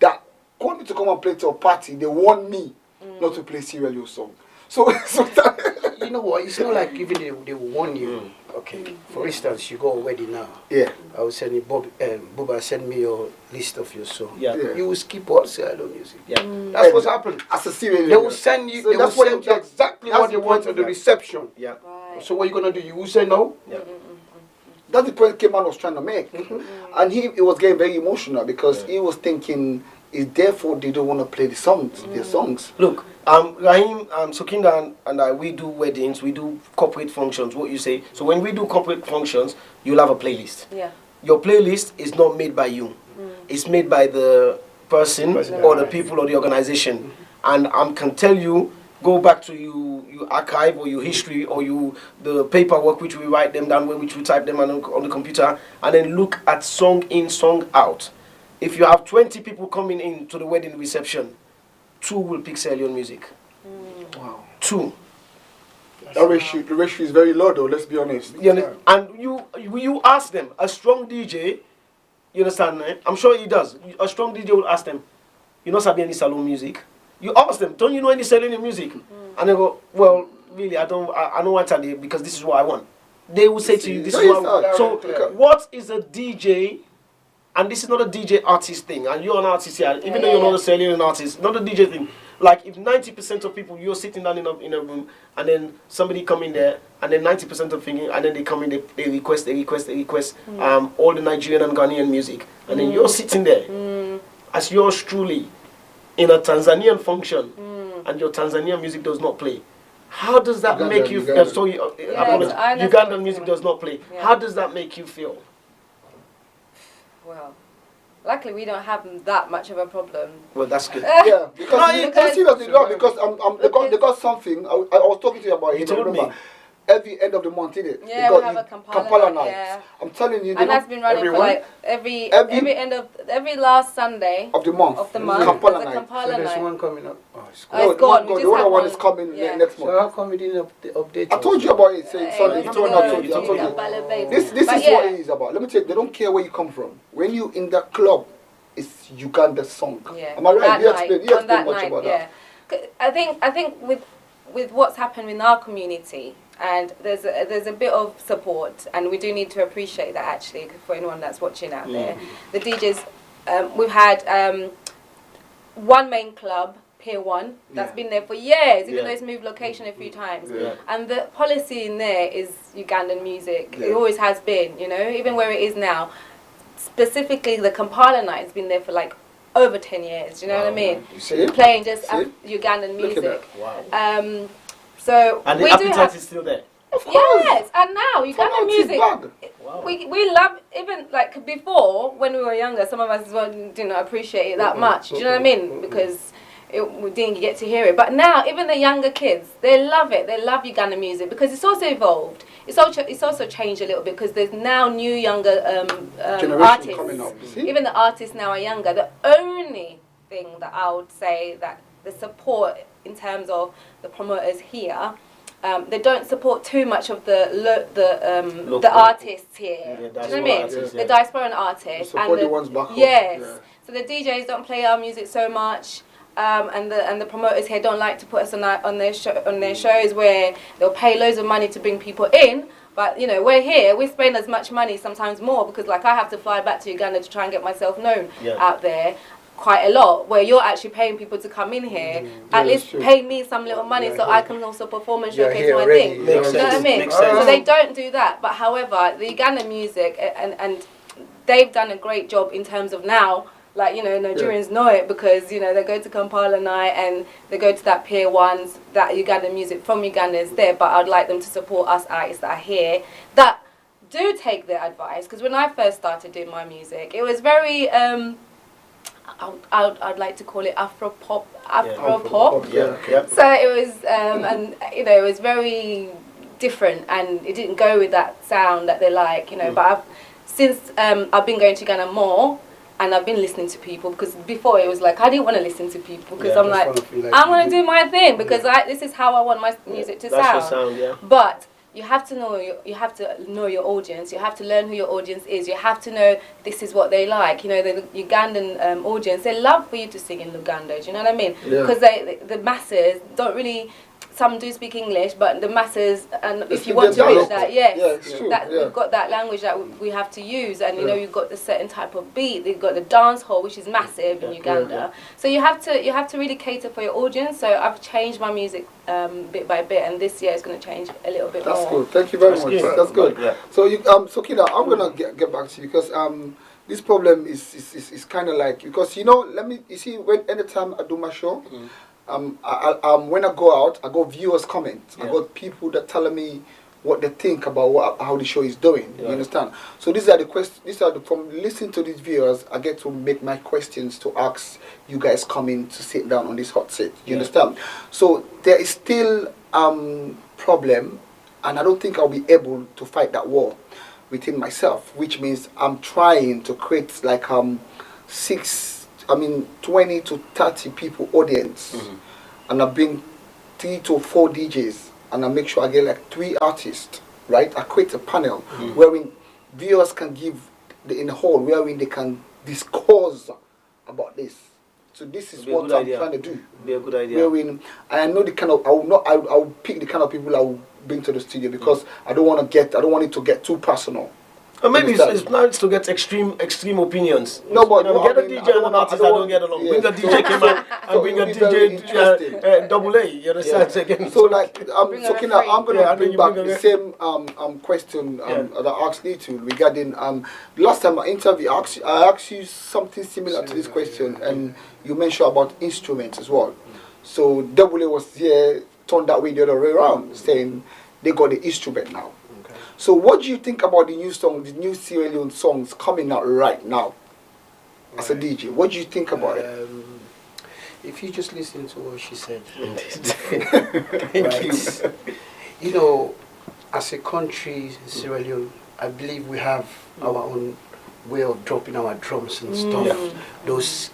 that called me to come and play to a party. They want me not to play Sierra Leone song. So that, you know what? It's not like even they warn you. Okay. For instance, you go a wedding now. Yeah. I will send you Buba, send me your list of your song. Yeah. You will skip all Sierra Leone music. Yeah. That's what's happened. As a Sierra Leone. They will send you. So they will send you that's exactly what they the want point at the of that. reception. Yeah. Right. So what are you gonna do? You will say no. Yeah. That's the point K-Man was trying to make. And he was getting very emotional because he was thinking, therefore they don't want to play the songs, their songs. Look, Raheem, Sukinda and I, we do weddings, we do corporate functions, what you say. So when we do corporate functions, you'll have a playlist. Yeah. Your playlist is not made by you. It's made by the person or the people or the organization. And I can tell you, go back to your archive or your history or the paperwork which we write them down, which we type them on the computer, and then look at song in, song out. If you have 20 people coming in to the wedding reception, 2 will pick Sierra Leone music. Wow. 2. The ratio is very low though, let's be honest. And you ask them, a strong DJ, you understand, eh? I'm sure he does. A strong DJ will ask them, you know Sabi any salon music? You ask them, don't you know any Sierra Leone music? And they go, well, really, I don't want to because this is what I want. They will say to you, this is what I want. So what is a DJ? And this is not a DJ artist thing, and you're an artist here, even though you're not a Sierra Leone artist, not a DJ thing. Like if 90% of people, you're sitting down in a room, and then somebody come in there, and then 90% of thinking, and then they come in, they request all the Nigerian and Ghanaian music, and then you're sitting there, as yours truly, in a Tanzanian function, and your Tanzanian music does not play. How does that make you feel? Ugandan music does not play. Yeah. How does that make you feel? Well, luckily we don't have that much of a problem. Well, that's good. Yeah, because they got something. I was talking to you about it. You told me. Every end of the month, innit? Yeah, we have a Kampala night. Yeah. I'm telling you, and that's been running for like every last Sunday of the month. Kampala night. So there's one coming up. Oh, it's gone. The other one is coming next month. So how come we didn't update? I told you about it. Sunday. I told you. This is what it is about. Let me tell you, they don't care where you come from. When you in the club, it's Uganda song. Yeah. Am I right? You explain much about that. I think with what's happened in our community, and there's a bit of support, and we do need to appreciate that actually for anyone that's watching out there. The DJs, we've had one main club, Pier 1, that's been there for years, even though it's moved location a few times. And the policy in there is Ugandan music. It always has been, you know, even where it is now. Specifically, the Kampala night has been there for like over 10 years. Do you know what I mean? Playing just Ugandan music. Wow. So and the appetite is still there. Of course. Yes, and now Ugandan music. Wow. We love, even like before when we were younger, some of us didn't appreciate it that much. Do you know what I mean? Because we didn't get to hear it. But now, even the younger kids, they love it. They love Ugandan music because it's also evolved. It's also changed a little bit because there's now new younger artists. Coming up. Even the artists now are younger. The only thing that I would say that the support in terms of the promoters here, they don't support too much of the artists here. Do you know what I mean? The diasporan artists. Support the ones back home. Yes. Yeah. So the DJs don't play our music so much. And the promoters here don't like to put us on their shows where they'll pay loads of money to bring people in, but you know we're here, we spend as much money, sometimes more, because like I have to fly back to Uganda to try and get myself known out there quite a lot, where you're actually paying people to come in here, at least pay me some little money so I can also perform and showcase my thing. You know what I mean? So they don't do that, but however the Ugandan music and they've done a great job in terms of now. Like, you know, Nigerians know it because, you know, they go to Kampala night and they go to that Pier 1s, that Ugandan music from Uganda is there, but I'd like them to support us artists that are here that do take their advice. Because when I first started doing my music, it was very, I'd like to call it Afro-pop. Yeah. So it was, and, you know, it was very different and it didn't go with that sound that they like, you know, but since I've been going to Uganda more, and I've been listening to people, because before it was like I didn't want to listen to people because I'm like I'm going to do my thing because this is how I want my music to sound. But you have to know your audience. You have to learn who your audience is. You have to know this is what they like. You know, the Ugandan audience, they love for you to sing in Luganda. Do you know what I mean? Because the masses don't really. Some do speak English, but the masses, and if you want to reach that, we've got that language that we have to use, and you know you've got the certain type of beat. You've got the dance hall, which is massive in Uganda. So you have to really cater for your audience. So I've changed my music bit by bit, and this year it's going to change a little bit more. That's good. Thank you very much. That's good. Yeah. So so Kida, I'm gonna get back to you because this problem is kind of like, because you know, anytime I do my show. When I go out, I got viewers comment. I got people that telling me, what they think about how the show is doing. You understand? So these are the questions. From listening to these viewers, I get to make my questions to ask you guys coming to sit down on this hot seat. You understand? So there is still problem, and I don't think I'll be able to fight that war within myself, which means I'm trying to create like 20 to 30 people audience, and I bring 3 to 4 DJs, and I make sure I get like 3 artists, right? I create a panel wherein viewers can give in a hall wherein they can discourse about this. So this is what I'm trying to do. Be a good idea. Wherein I know the kind of I'll pick the kind of people I will bring to the studio, because I don't want it to get too personal. Or maybe it's nice to get extreme opinions. No, but get a DJ and an artist that don't get along. Bring a DJ Kema and bring a DJ double A. You understand? Again. So like I'm going to bring back the same question that I asked Leto regarding last time I interviewed. I asked you something similar to this question, and you mentioned about instruments as well. So double A was here, turned that way the other way around, saying they got the instrument now. So what do you think about the new song, the new Sierra Leone songs coming out right now as a DJ? What do you think about it? If you just listen to what she said. Thank you. You know, as a country, Sierra Leone, I believe we have our own way of dropping our drums and stuff. Yeah. Those,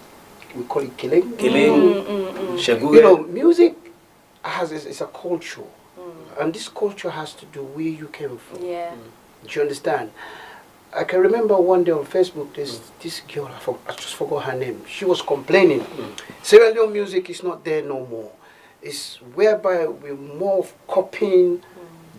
we call it killing. You know, music it's a culture. And this culture has to do where you came from. Yeah. Do you understand? I can remember one day on Facebook, this girl, I just forgot her name. She was complaining. Sierra Leone music is not there no more. It's whereby we're more of copying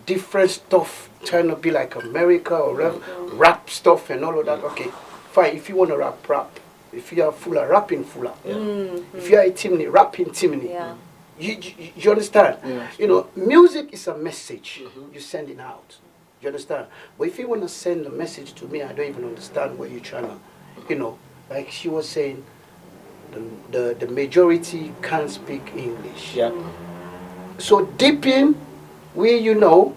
different stuff, trying to be like America or rap stuff and all of that. Okay, fine. If you want to rap. If you are fuller, rapping fuller. If you are a Timney, rapping Timney. Yeah. You understand? Yeah. You know, music is a message you're sending out. You understand? But if you want to send a message to me, I don't even understand what you're trying to, you know, like she was saying, the majority can't speak English. Yeah. So deep in, where you know,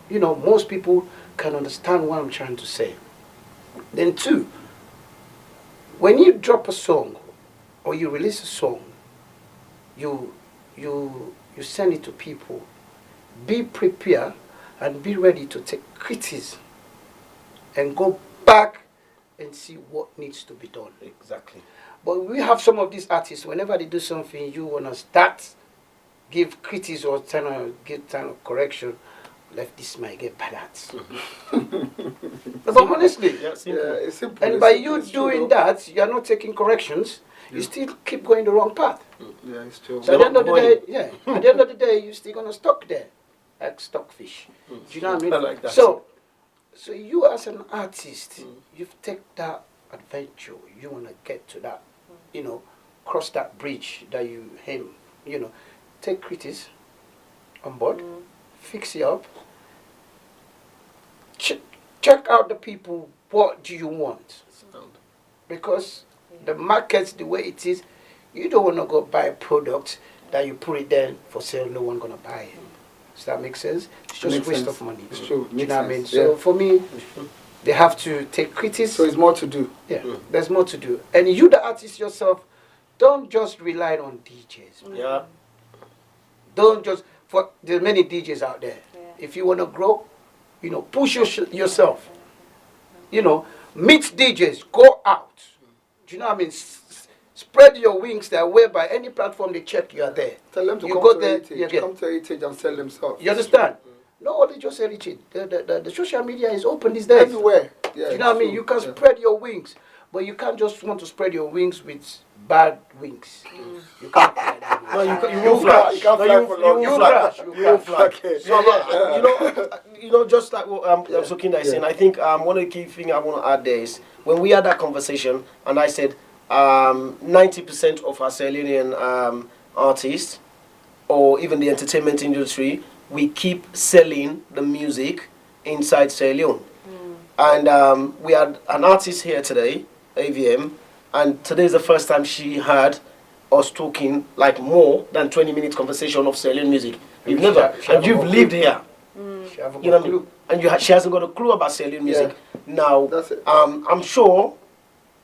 most people can understand what I'm trying to say. Then 2, when you drop a song or you release a song, you send it to people. Be prepared and be ready to take criticism and go back and see what needs to be done. Exactly. But we have some of these artists, whenever they do something, you want to start, give criticism or give kind of correction. Like this might get bad at. But honestly, it's simple. And by you doing that, you are not taking corrections. You still keep going the wrong path. Yeah, it's true. So at the end of the day, at the end of the day, you're still gonna stuck there, like stockfish. Do you know what I mean? I like that. So you as an artist, you've taken that adventure. You wanna get to that, cross that bridge that you aim. Take critics on board, fix it up. Check out the people. What do you want? Because the market's the way it is. You don't want to go buy a product that you put it there for sale. No one's gonna buy it. Does that make sense? It's just a waste of money. It's true. You know what I mean? So for me, they have to take critics. So it's more to do. Yeah, there's more to do. And you, the artist yourself, don't just rely on DJs. Yeah. Don't just there's many DJs out there. Yeah. If you want to grow, push yourself. Meet DJs. Go out. Do you know what I mean? Spread your wings there, whereby any platform they check, you are there. Tell them to you come go to there, Heritage. Come to Heritage and sell themselves. You understand? No, only just Heritage. The social media is open these days. Everywhere. Yeah, Do you know what I mean? You can spread your wings, but you can't just want to spread your wings with bad wings. You can't fly that way. No, you will fly. You can't fly for long. You will fly. Okay. So, just like what Sokinda is saying, I think one of the key things I want to add there is when we had that conversation, and I said 90% of our Sierra Leonean artists, or even the entertainment industry, we keep selling the music inside Sierra Leone. And we had an artist here today, AVM, and today is the first time she heard us talking like more than 20 minutes conversation of Sierra Leone music. You've never, and you've lived here. She haven't You know got what I mean? And she hasn't got a clue about Sierra Leone music. Now, That's it. I'm sure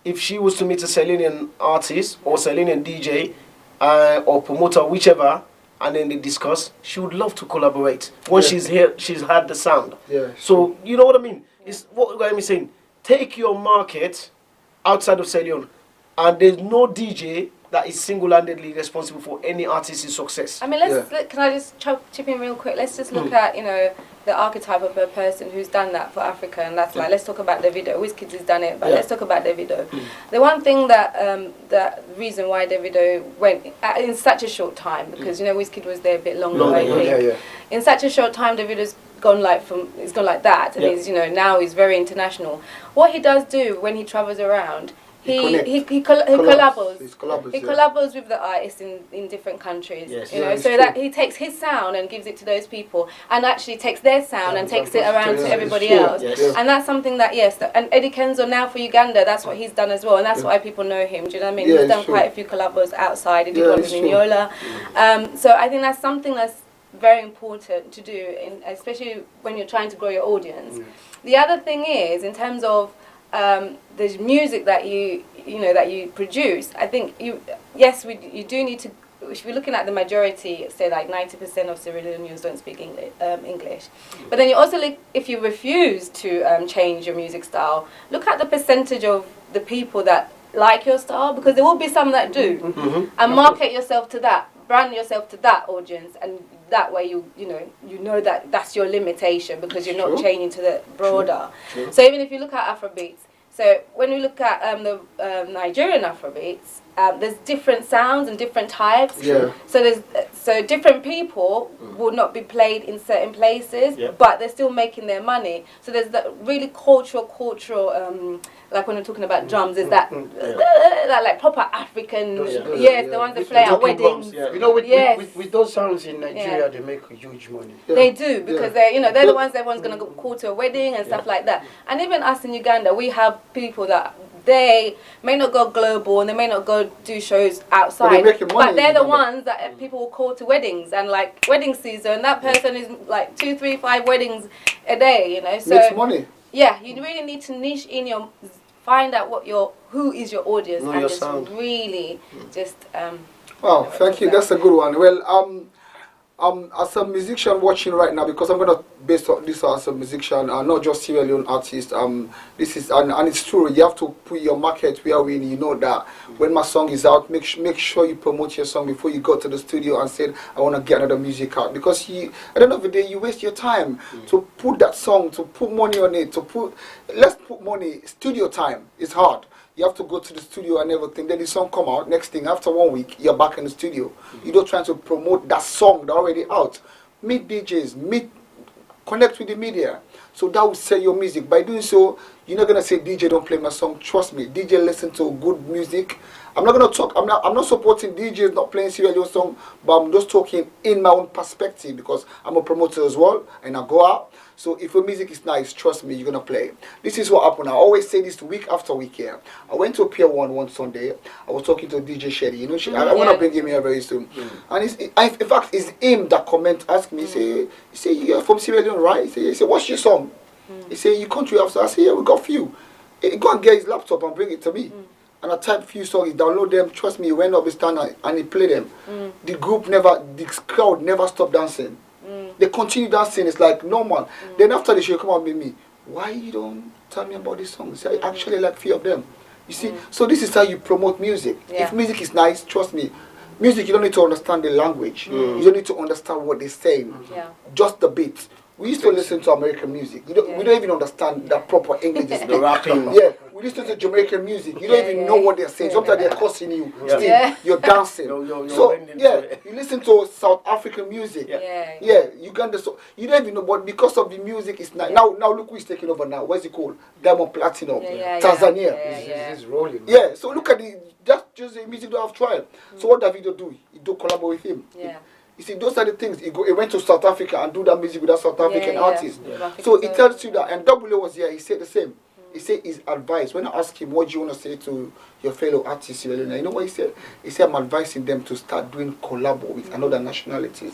if she was to meet a Sierra Leonean artist or Sierra Leonean DJ or promoter, whichever, and then they discuss, she would love to collaborate. Once she's here, she's had the sound. Yeah. So, you know what I mean? It's what I'm saying. Take your market outside of Sierra Leone, and there's no DJ that is single-handedly responsible for any artist's success. I mean, can I just chip in real quick? Let's just look at, you know, the archetype of a person who's done that for Africa, and that's like, let's talk about Davido. Wizkid has done it, but let's talk about Davido. The one thing that, the reason why Davido went in such a short time, because, you know, Wizkid was there a bit longer, I think. In such a short time, Davido's gone like that, and he's, you know, now he's very international. What he does do when he travels around, he collabos. He collabos with the artists in different countries. You know, so that he takes his sound and gives it to those people, and actually takes their sound and takes it around to everybody else. And that's something that and Eddie Kenzo now for Uganda, that's what he's done as well, and that's why people know him. Do you know what I mean? He's done quite a few collabos outside. He did one with Yola. So I think that's something that's very important to do, especially when you're trying to grow your audience. The other thing is, in terms of the music that you produce, I think you do need to, if you're looking at the majority, say like 90% of Sierra Leoneans don't speak English. But then you also look, if you refuse to change your music style, look at the percentage of the people that like your style, because there will be some that do, and market yourself to that, brand yourself to that audience, and that way you know that that's your limitation, because you're not changing to the broader. So even if you look at Afrobeats, so when we look at the Nigerian Afrobeats, there's different sounds and different types. So different people will not be played in certain places, but they're still making their money. So there's that really cultural, like when we're talking about drums, is that like proper African, the ones that play at weddings. You know, with those sounds in Nigeria, they make huge money. They do, because they're the ones everyone's going to call to a wedding and stuff like that. And even us in Uganda, we have people that they may not go global and they may not go do shows outside, but they're the ones that people will call to weddings, and like wedding season, that person is like 2, 3, 5 weddings a day, you know. So makes money. Yeah, you really need to niche in your, find out who is your audience, and just really just wow, thank you. That's a good one. Well, as a musician watching right now, because I'm gonna base this as a musician, not just Sierra Leone artist. This is and it's true. You have to put your market where you know that when my song is out, make sure you promote your song before you go to the studio and say I want to get another music out. Because at the end of the day, you waste your time to put that song, to put money on it, let's put money. Studio time is hard. You have to go to the studio and everything. Then the song come out. Next thing, after 1 week, you're back in the studio. You're not trying to promote that song that's already out. Meet DJs, connect with the media. So that will sell your music. By doing so, you're not gonna say DJ don't play my song. Trust me, DJ listen to good music. I'm not gonna talk. I'm not supporting DJs not playing Sierra Leone song, but I'm just talking in my own perspective, because I'm a promoter as well, and I go out. So if your music is nice, trust me, you're gonna play. This is what happened. I always say this week after week here. I went to Pier 1 one Sunday. I was talking to DJ Sherry. You know, I want to bring him here very soon. And in fact, it's him that asked me. He say, you're from Sierra Leone, right? He say, what's your song? He say, you country after. I say, yeah, we got a few. He go and get his laptop and bring it to me. And I type few songs, he download them. Trust me, he went up his stand and he played them. The crowd never stopped dancing. They continue dancing. It's like normal. Then after the show, come out with me. Why you don't tell me about these songs? I actually like few of them. You see, so this is how you promote music. If music is nice, trust me. Music, you don't need to understand the language. You don't need to understand what they're saying. Just the beat. We used to listen to American music. We don't even understand the proper English. The rapping. We listen to Jamaican music. You don't even know what they're saying. Sometimes they're cursing you. Still, you're dancing. So you listen to South African music. Uganda. So you don't even know, but because of the music, it's nice. Now look who is taking over now. What's it called? Diamond Platinum. Tanzania. It's rolling. So look at just the music don't have trial. So what Davido do? He do collaborate with him. You see, those are the things. He went to South Africa and do that music with that South African artist. So it tells you that. And W was here. He said the same. He said his advice. When I asked him, what do you want to say to your fellow artists, you know what he said? He said, I'm advising them to start doing collab with another nationalities.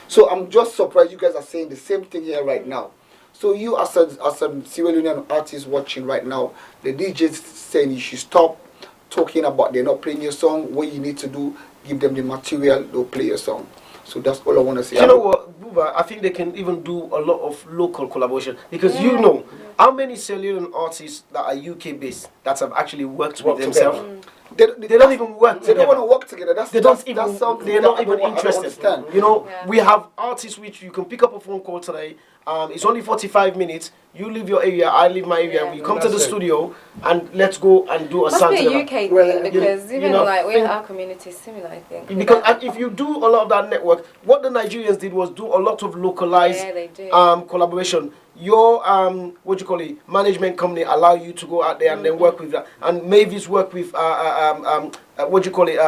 So I'm just surprised you guys are saying the same thing here right now. So you as a Sierra Leonean artist watching right now, the DJs saying you should stop talking about they're not playing your song. What you need to do, give them the material, they'll play your song. So that's all I want to say. You know what, Buba, I think they can even do a lot of local collaboration because you know how many Sierra Leonean artists that are UK based that have actually worked with themselves. They don't even work together. They don't want to work together. They're not even interested. You know, we have artists which you can pick up a phone call today. It's only 45 minutes. You leave your area, I leave my area. We come to the studio and let's go and do a song together. Must be a UK thing because even like our community is similar, I think. Because if you do a lot of that network, what the Nigerians did was do a lot of localized collaboration. Your what do you call it, management company allow you to go out there and then work with that, and Mavis work with what do you call it,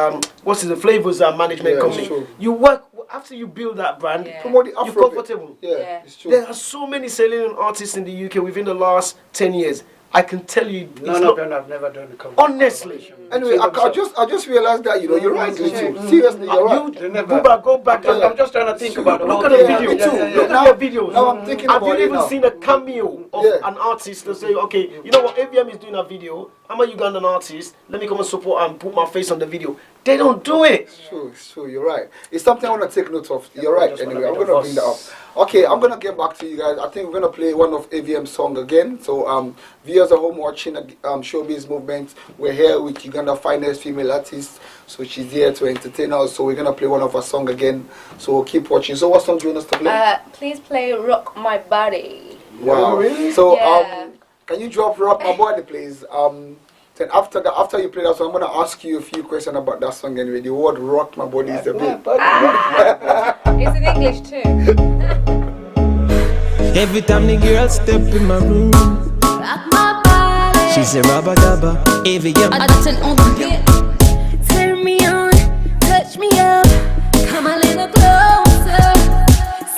what's the Flavors management company. Sure. You work after you build that brand, you're comfortable. It's true. There are so many Sierra Leonean artists in the UK within the last 10 years. I can tell you, none of them have never done the cover. Honestly. Anyway, I just realized that, you know, you're right. Seriously, you're right. Buba, go back. I'm just trying to think about look at the video. Look at the videos. Now I'm thinking about it. Have you even seen a cameo of an artist to say, okay, you know what, AVM is doing a video. I'm a Ugandan artist. Let me come and support and put my face on the video. They don't do it. Sure, you're right. It's something I want to take note of. You're right. Anyway, I'm going to bring that up. Okay, I'm going to get back to you guys. I think we're going to play one of AVM's song again. So, viewers at home watching Showbiz Movement, we're here with Uganda's finest female artist. So she's here to entertain us. So we're going to play one of her song again. So keep watching. So what song do you want us to play? Please play Rock My Body. Wow. Really? So, can you drop Rock My Body, please? Then after you play that song, I'm gonna ask you a few questions about that song anyway. The word "rock my body" is a bit. It's in English too. Every time the girl step in my room, Rock my body. she say rubber dubber. Every girl I turn on the beat. Turn me on, touch me up, come a little closer.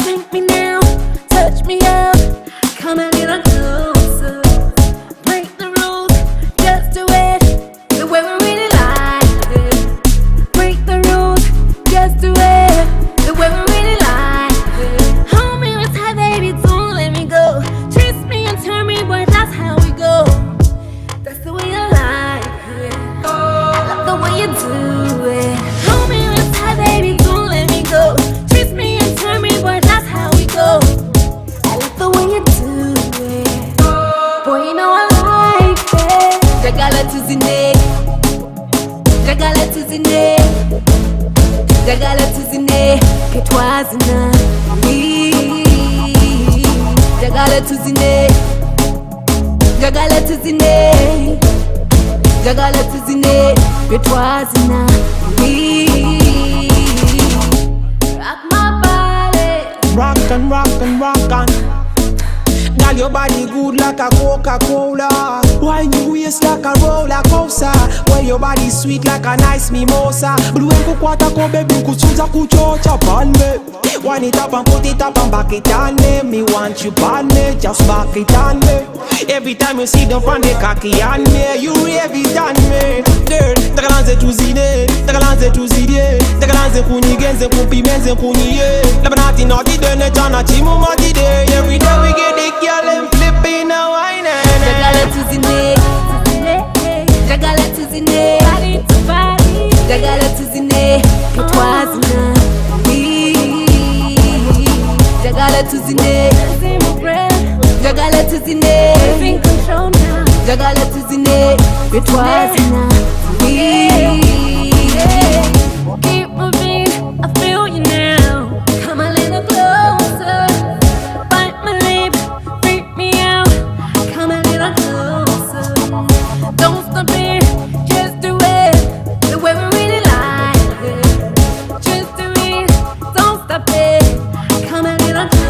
Sink me now, touch me up, come a little closer. Break the rules, just do it the way we really like it. Break the rules, just do it the way we really like it. Hold me tight, baby, don't let me go. Twist me and turn me, boy, that's how we go. That's the way I like it. Love the way you do it. Hold me tight, baby, don't let me go. Twist me and turn me, boy, that's how we go. I love the way you do it. Boy, you know I like it. Jagala tuzine, jagala tuzine, jagala tuzine, ketwazina. Jagala tuzine, jagala tuzine, jagala tuzine, ketwazina. Rock my body, rock and rock and rock and. Girl, your body good like a Coca-Cola. Wine you waist like a roller coaster. Well, your body sweet like a nice mimosa. Blue and kukwata ko baby kuchuza kuchocha pan me. Wind it up and put it up and back it on me. Me want you pan me, just back it on me. Every time you see them from the cocky on me, you rave it on me. Girl, takalanze tuzine, takalanze tuzide, takalanze kunyigenze kumpimenze kunyiye. Labanati naughty dene chana chimu mati day. Every day we get the girl and flipping a wine. jagala tuzine, jagala tuzine, body to body, jagala tuzine, ketwazina. Jagala tuzine, jagala tuzine, in control now. Jagala tuzine, ketwazina. Keep moving, I feel you now. Come a little closer, bite my lip, freak me out. Come a little closer, don't stop it, just do it the way we really like it. Just do it, don't stop it. Come a little closer.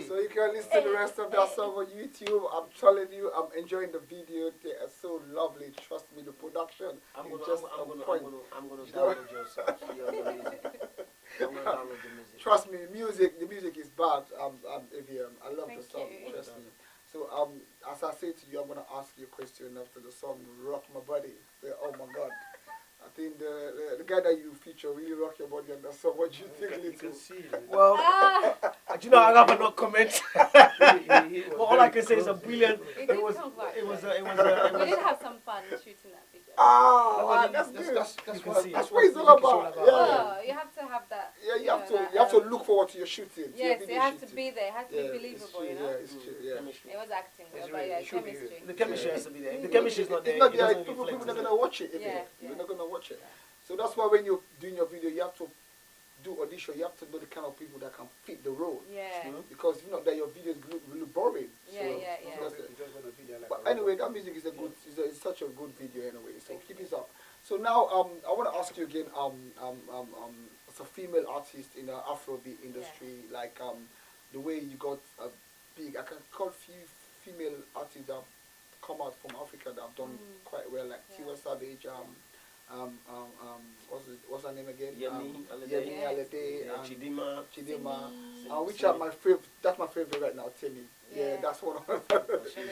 So you can listen to the rest of that song on YouTube. I'm telling you, I'm enjoying the video. They are so lovely. Trust me, the production is just on point. I'm gonna download your song. I'm gonna download the music. Trust me, the music is bad. think the guy that you feature really rock your body and that's so what you think, You little. can see it. Well, do you know, I have no comment. But all I can say is a brilliant. It It did was. come quite It was. close. It was. We did have some fun shooting that video. Ah, that's You good. can see it. That's what it's all about. Yeah, Oh, you have to have that. yeah. You have to. that, You have to look forward to your shooting. to your Yes, video it has to shooting. be there. It has to Yeah, be it's believable, true, you know. Yeah, it's true. Yeah. It was acting, It's but really- yeah, it should be chemistry. The chemistry has to be there. If the If chemistry is not there, it's not it there, doesn't people reflect. are gonna watch it. If Yeah, They're not gonna watch it. So that's why when you're doing your video, you have to do audition. You have to know the kind of people that can fit the role. Yeah. Because if not, then your videos look really boring. Yeah, so, yeah, so yeah. that's it. You just want a video like But a anyway, robot. that music is a good, it's such a good video anyway. So keep it up. So now, I want to ask you again. As a female artist in the Afrobeat industry, like the way you got a big, I can call few female artists that have come out from Africa that have done quite well, like Tiwa Savage. What's her name again? Yemi Alade. Yemi Alade, Yeah, Chidima. Chidima, which are my favorite. That's my favorite right now, Timmy. Yeah, that's one of them.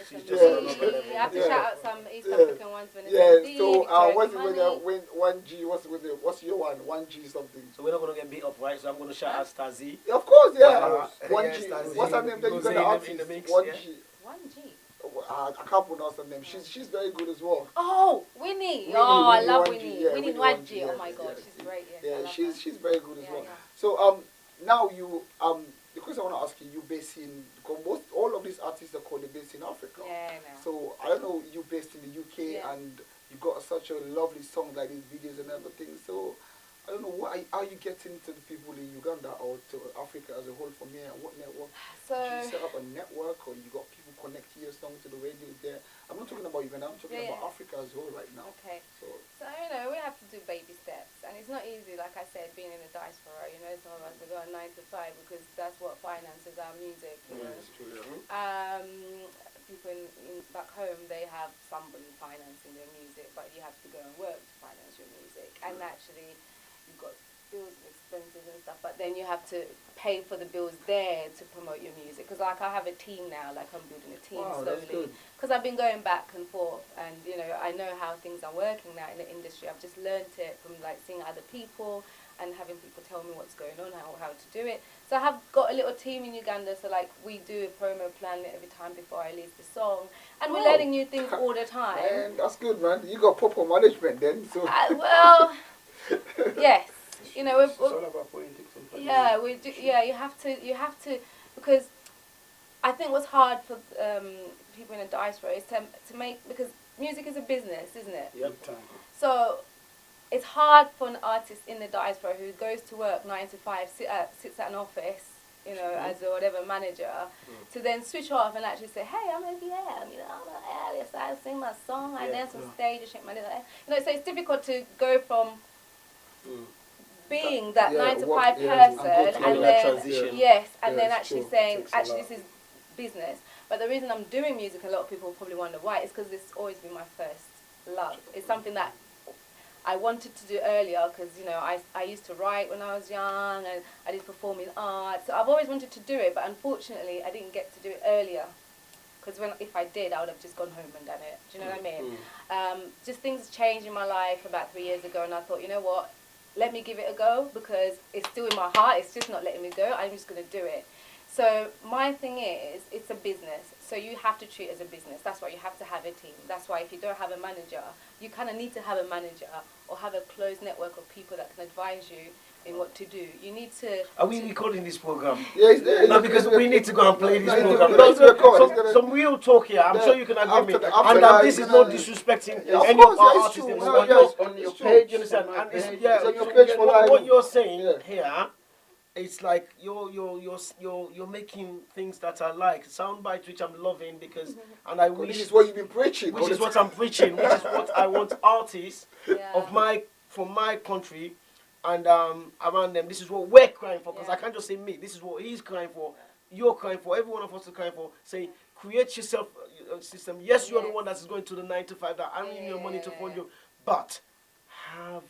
She's just Yeah. on another level. You have to Yeah. shout out some East Yeah. African ones when it's Yeah. deep, So what's Money. when 1G? What's your one? 1G something. So we're not gonna get beat up, right? So I'm gonna shout out Stazzy. Yeah, of course, yeah. Wow. 1G. Yeah, Stazzy. What's her name? That you Goes got in the the- artist. in the mix, 1G. 1G. I can't pronounce her name. She's very good as well. Oh, Winnie. Winnie, Oh, I Winnie love 1G, Winnie. yeah, Winnie Winnie 1G. 1G, Oh my God, yeah. she's great. Yes, I Yeah, love her. she's very good as Yeah, well. yeah. So now you the question I want to ask you based in because all of these artists are called based in Africa. Yeah, no. So I don't know, you based in the UK Yeah. and you got such a lovely song like these videos and everything. So I don't know how you getting to the people in Uganda or to Africa as a whole from here. What network? So Did you set up a network or you got people connecting your song to the radio there? I'm not talking about Uganda. I'm talking Yeah, about yeah. Africa as a whole right now. okay. So So, we have to do baby steps. And it's not easy, like I said, being in the diaspora. Some of us are going 9 to 5 because that's what finances our music. You know? it's true. Yeah. People back home, they have somebody financing their music, but you have to go and work to finance your music. And actually, you've got bills and expenses and stuff, but then you have to pay for the bills there to promote your music. Because like I have a team now, like I'm building a team Wow, that's slowly. good. Because I've been going back and forth, and I know how things are working now in the industry. I've just learned it from like seeing other people and having people tell me what's going on, how to do it. So I have got a little team in Uganda, so like we do a promo plan every time before I release the song, and we're Oh. learning new things all the time. Man, that's good, man. You got proper management then. So Well, yes, It's all about politics and yeah, we do. Yeah, you have to, because I think what's hard for people in the diaspora is to make, because music is a business, isn't it? Yep. Time. So it's hard for an artist in the diaspora who goes to work 9 to 5, sits at an office, as a whatever manager, to then switch off and actually say, hey, I'm a VM, I'm an alias, I sing my song, I dance on stage, I shake my little head. So it's difficult to go from being that 9 to 5 person and then transition. yes, and Yeah, then it's actually true. saying, Takes a actually lot. this is business. But the reason I'm doing music, a lot of people probably wonder why, is because it's always been my first love. It's something that I wanted to do earlier because, I used to write when I was young and I did perform in art. So I've always wanted to do it, but unfortunately I didn't get to do it earlier. Because if I did, I would have just gone home and done it. Do you know what I mean? Just things changed in my life about 3 years ago, and I thought, you know what? Let me give it a go because it's still in my heart. It's just not letting me go. I'm just going to do it. So my thing is, it's a business. So you have to treat it as a business. That's why you have to have a team. That's why if you don't have a manager, you kind of need to have a manager or have a closed network of people that can advise you in what to do. You need to... Are we recording this program? yeah, No, because we need to go and play this No, program. it's recorded. Some real talk here. I'm Yeah, sure you can agree with me. after And that, this is you not know, disrespecting yeah, of any course, of our yeah, it's artists. true. and No, what yeah, you're- on you your understand? page, And on my it's, page, yeah, it's on your page for what live. you're saying Yeah. here, it's like you're making things that I like, sound bites which I'm loving because, and I This wish, is what you've been preaching. which is what I'm preaching, which is what I want artists Yeah. from my country and around them. This is what we're crying for because I can't just say me. This is what he's crying for. You're crying for. Every one of us is crying for. Say, create yourself a system. Yes, you're the one that is going to the 9 to 5. That I'm giving you money to fund you, but have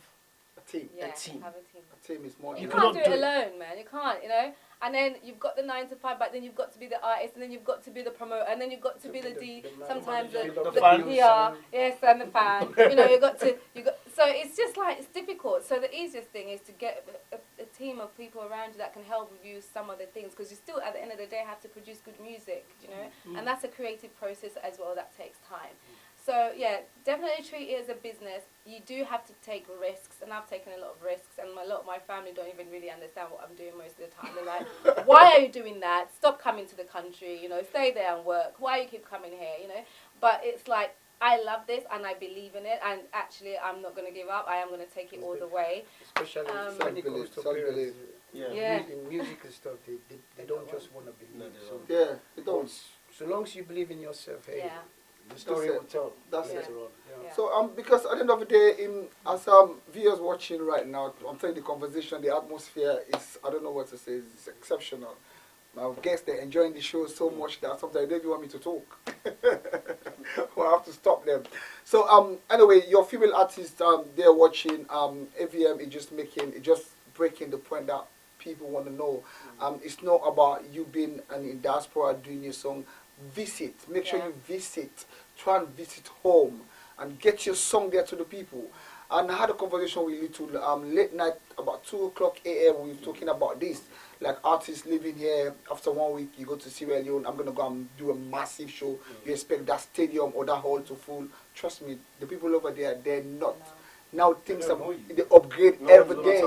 team. Yeah, A team. have a team. A team is more. You than can't cannot do do it it. alone, man. You can't, you know. And then you've got the 9 to 5, but then you've got to be the artist, and then you've got to be the promoter, and then you've got to be the D. Sometimes the fan. PR, yes, and the fan. You know, So it's just like it's difficult. So the easiest thing is to get a team of people around you that can help with you some of the things, because you still at the end of the day have to produce good music, you know, and that's a creative process as well that takes time. So yeah, definitely treat it as a business. You do have to take risks, and I've taken a lot of risks, and a lot of my family don't even really understand what I'm doing most of the time. They're like, why are you doing that? Stop coming to the country, you know, stay there and work. Why you keep coming here, you know? But it's like, I love this and I believe in it, and actually I'm not going to give up. I am going to take it all the way. Especially when it comes to parents. Yeah. Music and stuff, they don't just want to believe. So, Yeah, they don't. so long as you believe in yourself, hey, Yeah. the story will tell. That's Yeah. it. Yeah. So because at the end of the day, as viewers watching right now, I'm telling you, the conversation, the atmosphere is, I don't know what to say, it's exceptional. My guests, they're enjoying the show so much that sometimes they don't even want me to talk. I have to stop them. So anyway, your female artists, they're watching. AVM is just breaking the point that people want to know. It's not about you being in diaspora doing your song. Visit. Make sure you visit. Try and visit home and get your song there to the people. And I had a conversation with Little late night, about 2 o'clock a.m. We were talking about this. Like artists living here, after 1 week, you go to Sierra Leone, I'm going to go and do a massive show. You expect that stadium or that hall to full. Trust me, the people over there, they're not. Now things are, they upgrade every day.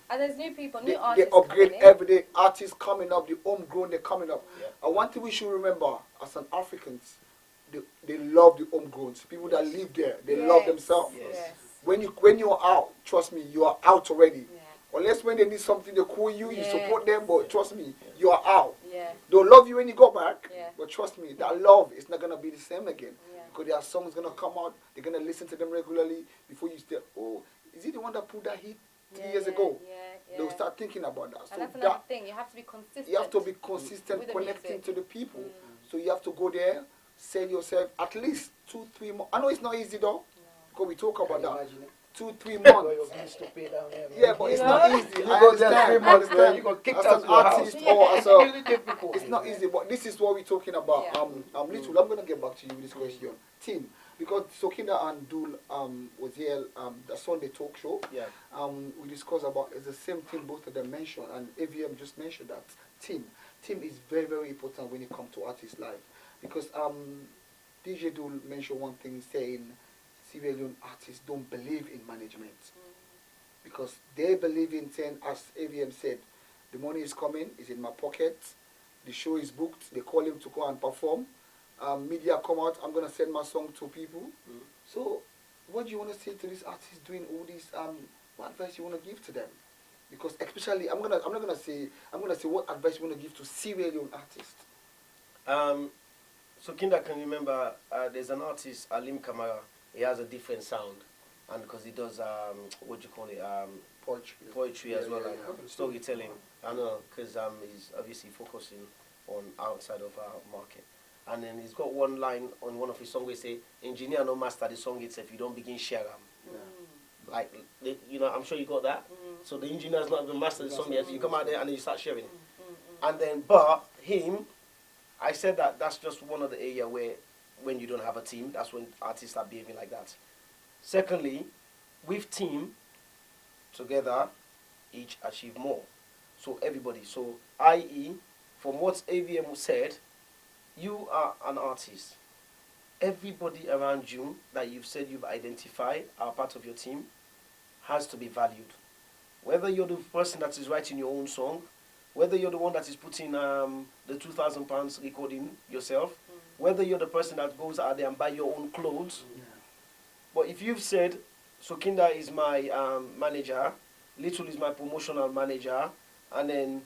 And there's new people, new They artists upgrade coming in. every day. Artists coming up, the homegrown, they're coming up. And one thing we should remember, as an Africans, they love the homegrowns. People that live there, they love themselves. Yes. When you're out, trust me, you are out already. Yeah. Unless when they need something, they call you, you support them, but trust me, you are out. Yeah. They'll love you when you go back, Yeah. but trust me, that love is not going to be the same again. Yeah. Because their songs going to come out, they're going to listen to them regularly before you say, oh, is he the one that put that hit 3 years ago? Yeah. They'll start thinking about that. And that's another thing, you have to be consistent. You have to be consistent with the connecting music. to the people. So you have to go there, sell yourself at least 2-3 months. I know it's not easy though, because we talk about that. 2-3 months. Yeah, but it's not easy. I understand. You got kicked As out an of your artist house. or as Really a, difficult. it's not easy. But this is what we're talking about. Yeah. Little, I'm gonna get back to you with this question, Tim, because Sokinda and Dul was here the Sunday talk show. Yeah. We discussed about it's the same thing both of them mentioned, and AVM just mentioned that team is very, very important when it comes to artists' life, because DJ Dul mentioned one thing saying Sierra Leone artists don't believe in management, because they believe in saying, as AVM said, the money is coming, it's in my pocket, the show is booked, they call him to go and perform, media come out, I'm going to send my song to people. So what do you want to say to these artists doing all this? What advice you want to give to them? Because especially, I'm not gonna say what advice you want to give to Sierra Leone artists. So Kinda can remember, there's an artist, Alim Kamara. He has a different sound, and because he does what do you call it, poetry as well, and storytelling. I know, because he's obviously focusing on outside of our market. And then he's got one line on one of his songs where he say, "Engineer no master the song itself, you don't begin share them." Like, you know, I'm sure you got that. So the engineer's not even master the song yet. So you come out there and then you start sharing it. And then, but him, I said that that's just one of the area where, when you don't have a team, that's when artists start behaving like that. Secondly, with team, together, each achieve more. So everybody, so i.e., from what AVM said, you are an artist. Everybody around you that you've said you've identified are part of your team has to be valued. Whether you're the person that is writing your own song, whether you're the one that is putting the £2,000 recording yourself, whether you're the person that goes out there and buy your own clothes. But if you've said, Sokinda is my manager, Little is my promotional manager, and then,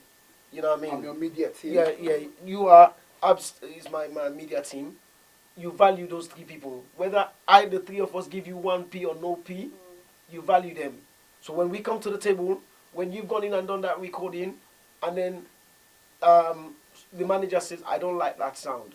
you know what I mean? I'm your media team. Yeah, you are, Abs is my media team. You value those 3 people. Whether the 3 of us give you 1p or no p, you value them. So when we come to the table, when you've gone in and done that recording, and then the manager says, I don't like that sound.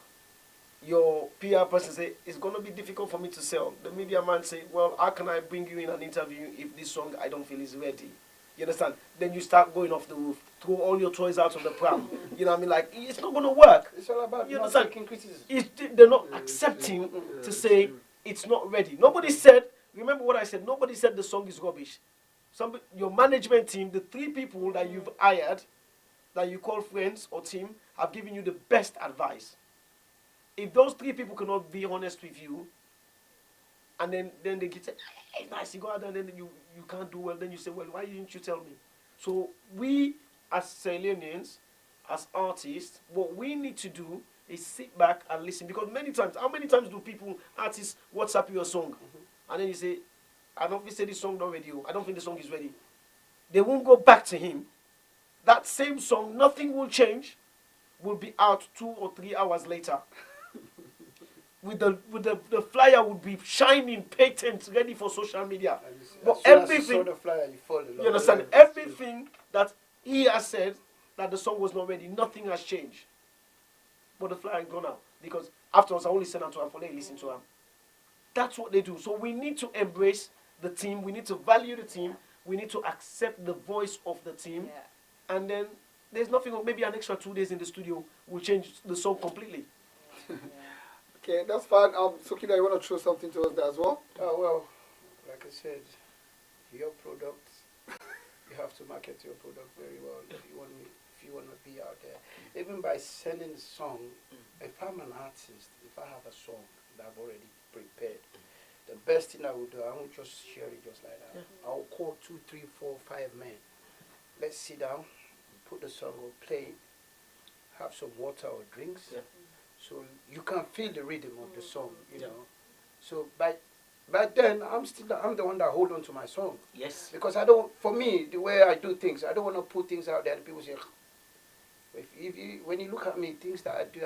your PR person say, it's going to be difficult for me to sell. The media man say, well, how can I bring you in an interview if this song I don't feel is ready? You understand? Then you start going off the roof, throw all your toys out of the pram. You know what I mean? Like, it's not going to work. It's all about you not understand? taking criticism. They're not accepting to say it's not ready. Nobody said, remember what I said, nobody said the song is rubbish. Your management team, the 3 people that you've hired, that you call friends or team, have given you the best advice. If those 3 people cannot be honest with you, and then they get say, hey, nice, you go out there and then you can't do well, then you say, well, why didn't you tell me? So we, as Leoneans, as artists, what we need to do is sit back and listen. Because how many times do artists WhatsApp you a song, and then you say, I don't think this song not ready, I don't think the song is ready. They won't go back to him. That same song, nothing will change, will be out 2 or 3 hours later. With the flyer would be shining, patent, ready for social media. But everything, the flyer, you understand, everything that he has said that the song was not ready, nothing has changed. But the flyer gone out. Because afterwards I only sent out to him for they listen to him. That's what they do. So we need to embrace the team, we need to value the team, we need to accept the voice of the team, and then there's nothing, maybe an extra 2 days in the studio will change the song completely. Okay, that's fine. Sokida, you want to throw something to us there as well? Oh, well, like I said, your product, you have to market your product very well if you want to be out there. Even by sending the song, if I'm an artist, if I have a song that I've already prepared, the best thing I will do, I won't just share it just like that. I'll call 2, 3, 4, 5 men. Let's sit down, put the song, we'll play it, have some water or drinks. So you can feel the rhythm of the song, you know. So by then, I'm the one that hold on to my song. Yes. Because for me, the way I do things, I don't want to put things out there and people say, when you look at me, things that I do,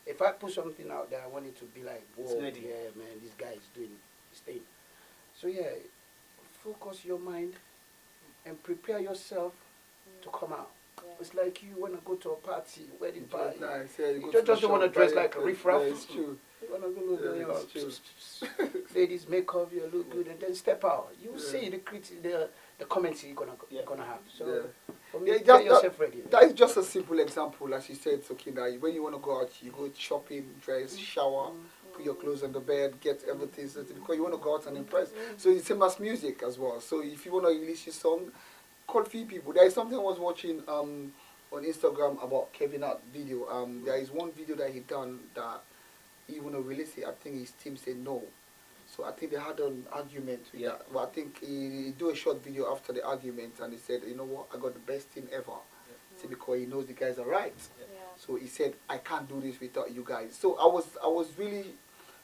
if I put something out there, I want it to be like, whoa, yeah, man, this guy is doing his thing. So yeah, focus your mind and prepare yourself to come out. It's like you want to go to a party, wedding party. Nice. Yeah, you just don't want to dress like a riff-raff. It's true. You want to go ladies, make up, you look good, and then step out. You see the comments you're gonna have. So for me, get yourself ready. That is just a simple example, as you said, Sokina. When you want to go out, you go shopping, dress, shower, put your clothes on the bed, get everything, because you want to go out and impress. So it's the same as music as well. So if you want to release your song, call few people. There is something I was watching on Instagram about Kevin Hart video. There is one video that he done that he want to release it. I think his team said no. So I think they had an argument with that. But I think he do a short video after the argument and he said, you know what, I got the best team ever. See, because he knows the guys are right. So he said, I can't do this without you guys. So I was really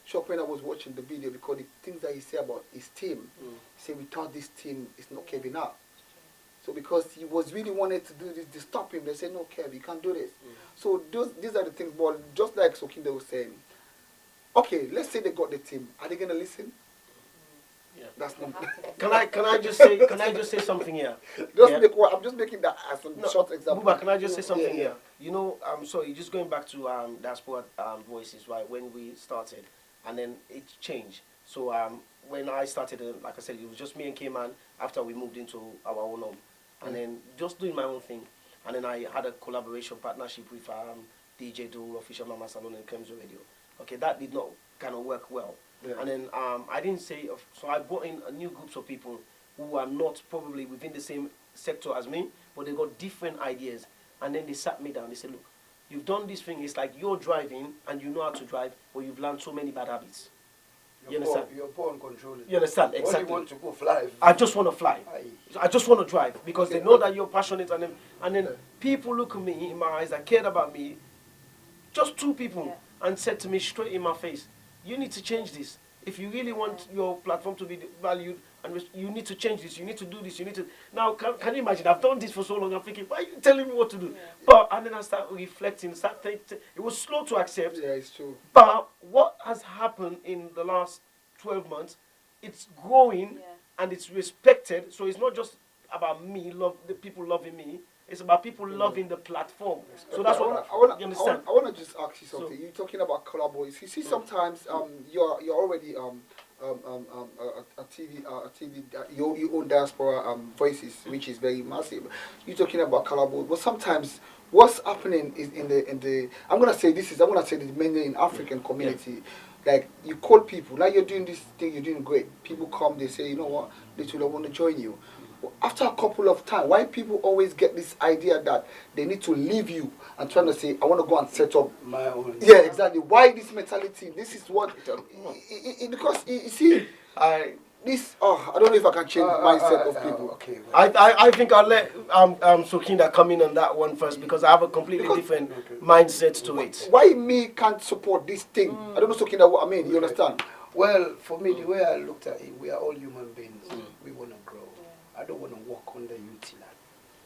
shocked when I was watching the video because the things that he said about his team, he said without this team, it's not Kevin Hart. So because he was really wanted to do this, to stop him, they said, no, Kev, you can't do this. So these are the things, but just like Sokinda was saying, okay, let's say they got the team. Are they gonna listen? That's not. Can I just say something here? I'm just making that as a short example. Buba, can I just say something here? You know, I'm sorry, just going back to Diaspora Voices, right? When we started, and then it changed. So when I started, like I said, it was just me and K-Man after we moved into our own home, and then just doing my own thing. And then I had a collaboration partnership with DJ Do, Official Mama Salon, and Kemzo Radio. Okay, that did not kind of work well. And then I didn't say, so I brought in a new groups of people who are not probably within the same sector as me, but they got different ideas. And then they sat me down, they said, look, you've done this thing, it's like you're driving and you know how to drive, but you've learned so many bad habits. You understand? You're poor on controlling. You understand? Exactly. Only want to go fly. I just want to fly. I just want to drive because they know that you're passionate, and then people look at me in my eyes that cared about me, just 2 people, and said to me straight in my face, you need to change this. If you really want your platform to be valued, and you need to change this, you need to do this, you need to... Now, can you imagine? I've done this for so long, I'm thinking, why are you telling me what to do? And then I start reflecting, it was slow to accept. Yeah, it's true. But what has happened in the last 12 months, it's growing and it's respected. So it's not just about me, the people loving me. It's about people loving the platform. So that's what you understand. I wanna just ask you something. You're talking about collaborations. You see, sometimes you're already a TV you own diaspora voices, which is very massive. You're talking about collaboration, but sometimes what's happening is in the I'm gonna say this mainly in African community. Like, you call people, now you're doing this thing, you're doing great. People come, they say, you know what, literally I want to join you. But after a couple of time, why people always get this idea that they need to leave you and trying to say, I want to go and set up my own. Yeah, exactly. Why this mentality? This is what because you see, I don't know if I can change the mindset of people. Okay. I think I'll let Sokinda come in on that one first, because I have a completely different mindset to it. Why me can't support this thing? I don't know, Sokinda, what I mean. You understand? Well, for me, the way I looked at it, we are all human beings. We want to grow. I don't want to walk under UT land.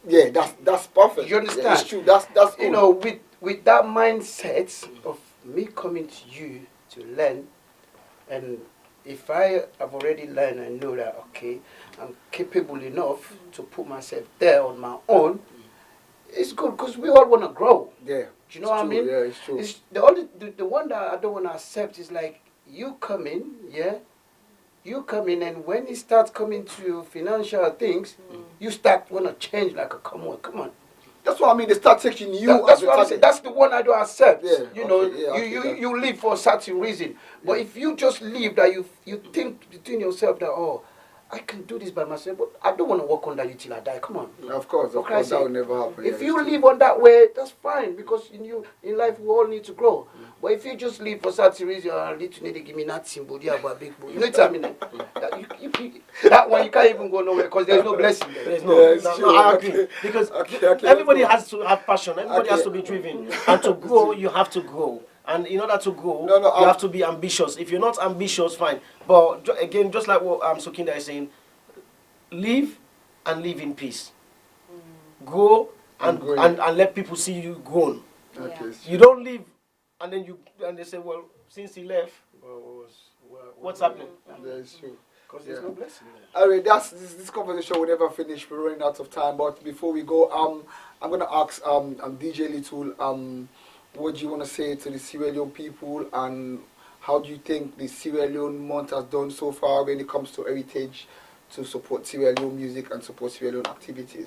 Yeah, that's perfect. You understand? Yeah, it's true. That's you know, with that mindset of me coming to you to learn, and if I have already learned and know that, okay, I'm capable enough to put myself there on my own, it's good, because we all want to grow. Yeah. Do you know what I mean? Yeah, it's true. It's the one that I don't want to accept is like, you come in, yeah? You come in, and when it starts coming to financial things, you start want to change like, come on. That's what I mean. They start taking you. That's what I'm saying. That's the one I don't accept. Yeah, you know, you live for a certain reason. But if you just live that you think between yourself that, oh, I can do this by myself, but I don't want to work on that until I die. Come on. Of course, that will never happen. If you live on that way, that's fine, because in life we all need to grow. But if you just live for certain reason, I need to give me nothing, but yeah, but big boy. You know what I mean? That one you can't even go nowhere, because there's no blessing there. There's no, I agree. Because everybody has to have passion. Everybody has to be driven. And to grow, you have to grow. And in order to grow, you have to be ambitious. If you're not ambitious, fine. But again, just like what Sokinda is saying, live and live in peace. Grow and let people see you grown. Okay, you don't live and then they say, well, since he left, what's happening? Yeah, it's true. Because there's no blessing there. Alright, this conversation will never finish. We're running out of time. But before we go, I'm gonna ask DJ Little, what do you want to say to the Sierra Leone people, and how do you think the Sierra Leone month has done so far when it comes to heritage, to support Sierra Leone music and support Sierra Leone activities?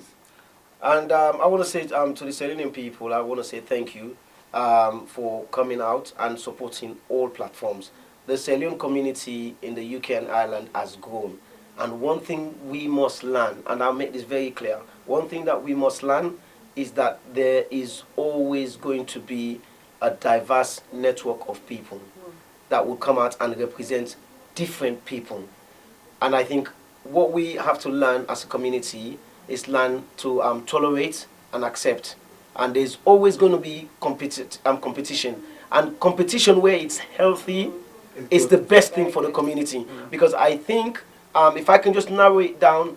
And I want to say to the Sierra Leone people, I want to say thank you for coming out and supporting all platforms. The Sierra Leone community in the UK and Ireland has grown. And one thing we must learn, and I'll make this very clear, one thing that we must learn is that there is always going to be a diverse network of people that will come out and represent different people. And I think what we have to learn as a community is learn to tolerate and accept. And there's always going to be competition. And competition where it's healthy is the best thing for the community. Because I think, if I can just narrow it down,